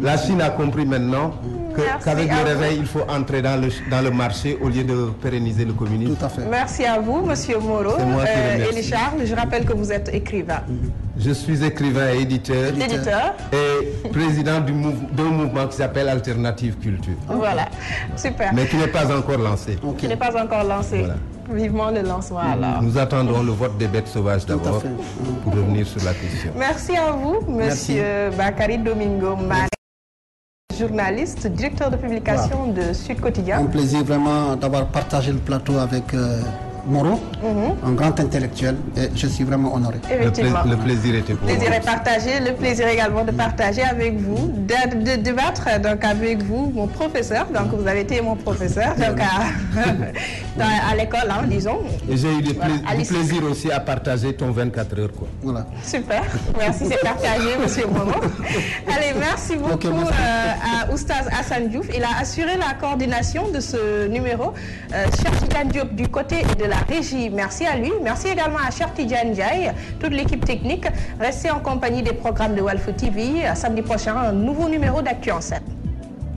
[SPEAKER 3] la Chine a compris maintenant qu'avec le réveil, il faut entrer dans le marché au lieu de pérenniser le communisme.
[SPEAKER 2] Tout à fait.
[SPEAKER 1] Merci à vous, Monsieur Moreau. Élie Charles, je rappelle que vous êtes écrivain.
[SPEAKER 3] Je suis écrivain et éditeur. Et président d'un mouvement qui s'appelle Alternative Culture.
[SPEAKER 1] Voilà, super.
[SPEAKER 3] Mais qui n'est pas encore lancé.
[SPEAKER 1] Qui n'est pas encore lancé. Voilà. Vivement le lancement alors.
[SPEAKER 3] Nous attendons le vote des bêtes sauvages d'abord pour revenir sur la question.
[SPEAKER 1] Merci à vous, Monsieur Bakary Domingo Mané, journaliste, directeur de publication de Sud Quotidien.
[SPEAKER 2] Un plaisir vraiment d'avoir partagé le plateau avec Moreau, un grand intellectuel, et je suis vraiment honoré.
[SPEAKER 1] Effectivement.
[SPEAKER 3] Le plaisir était pour
[SPEAKER 1] moi. Le plaisir est partagé, le plaisir également de partager avec vous, de débattre donc avec vous, mon professeur. Donc vous avez été mon professeur donc à l'école, hein, disons.
[SPEAKER 3] Et j'ai eu du plaisir aussi à partager ton 24 heures. Quoi.
[SPEAKER 2] Voilà.
[SPEAKER 1] Super, merci, c'est partagé, Monsieur Momo. Allez, merci beaucoup à Oustaz Hassan Diouf. Il a assuré la coordination de ce numéro. Cheikh Tidiane Diop du côté de la régie, merci à lui. Merci également à Cheikh Tidiane Ndiaye, toute l'équipe technique. Restez en compagnie des programmes de Walf TV. Samedi prochain, un nouveau numéro d'Actu en 7.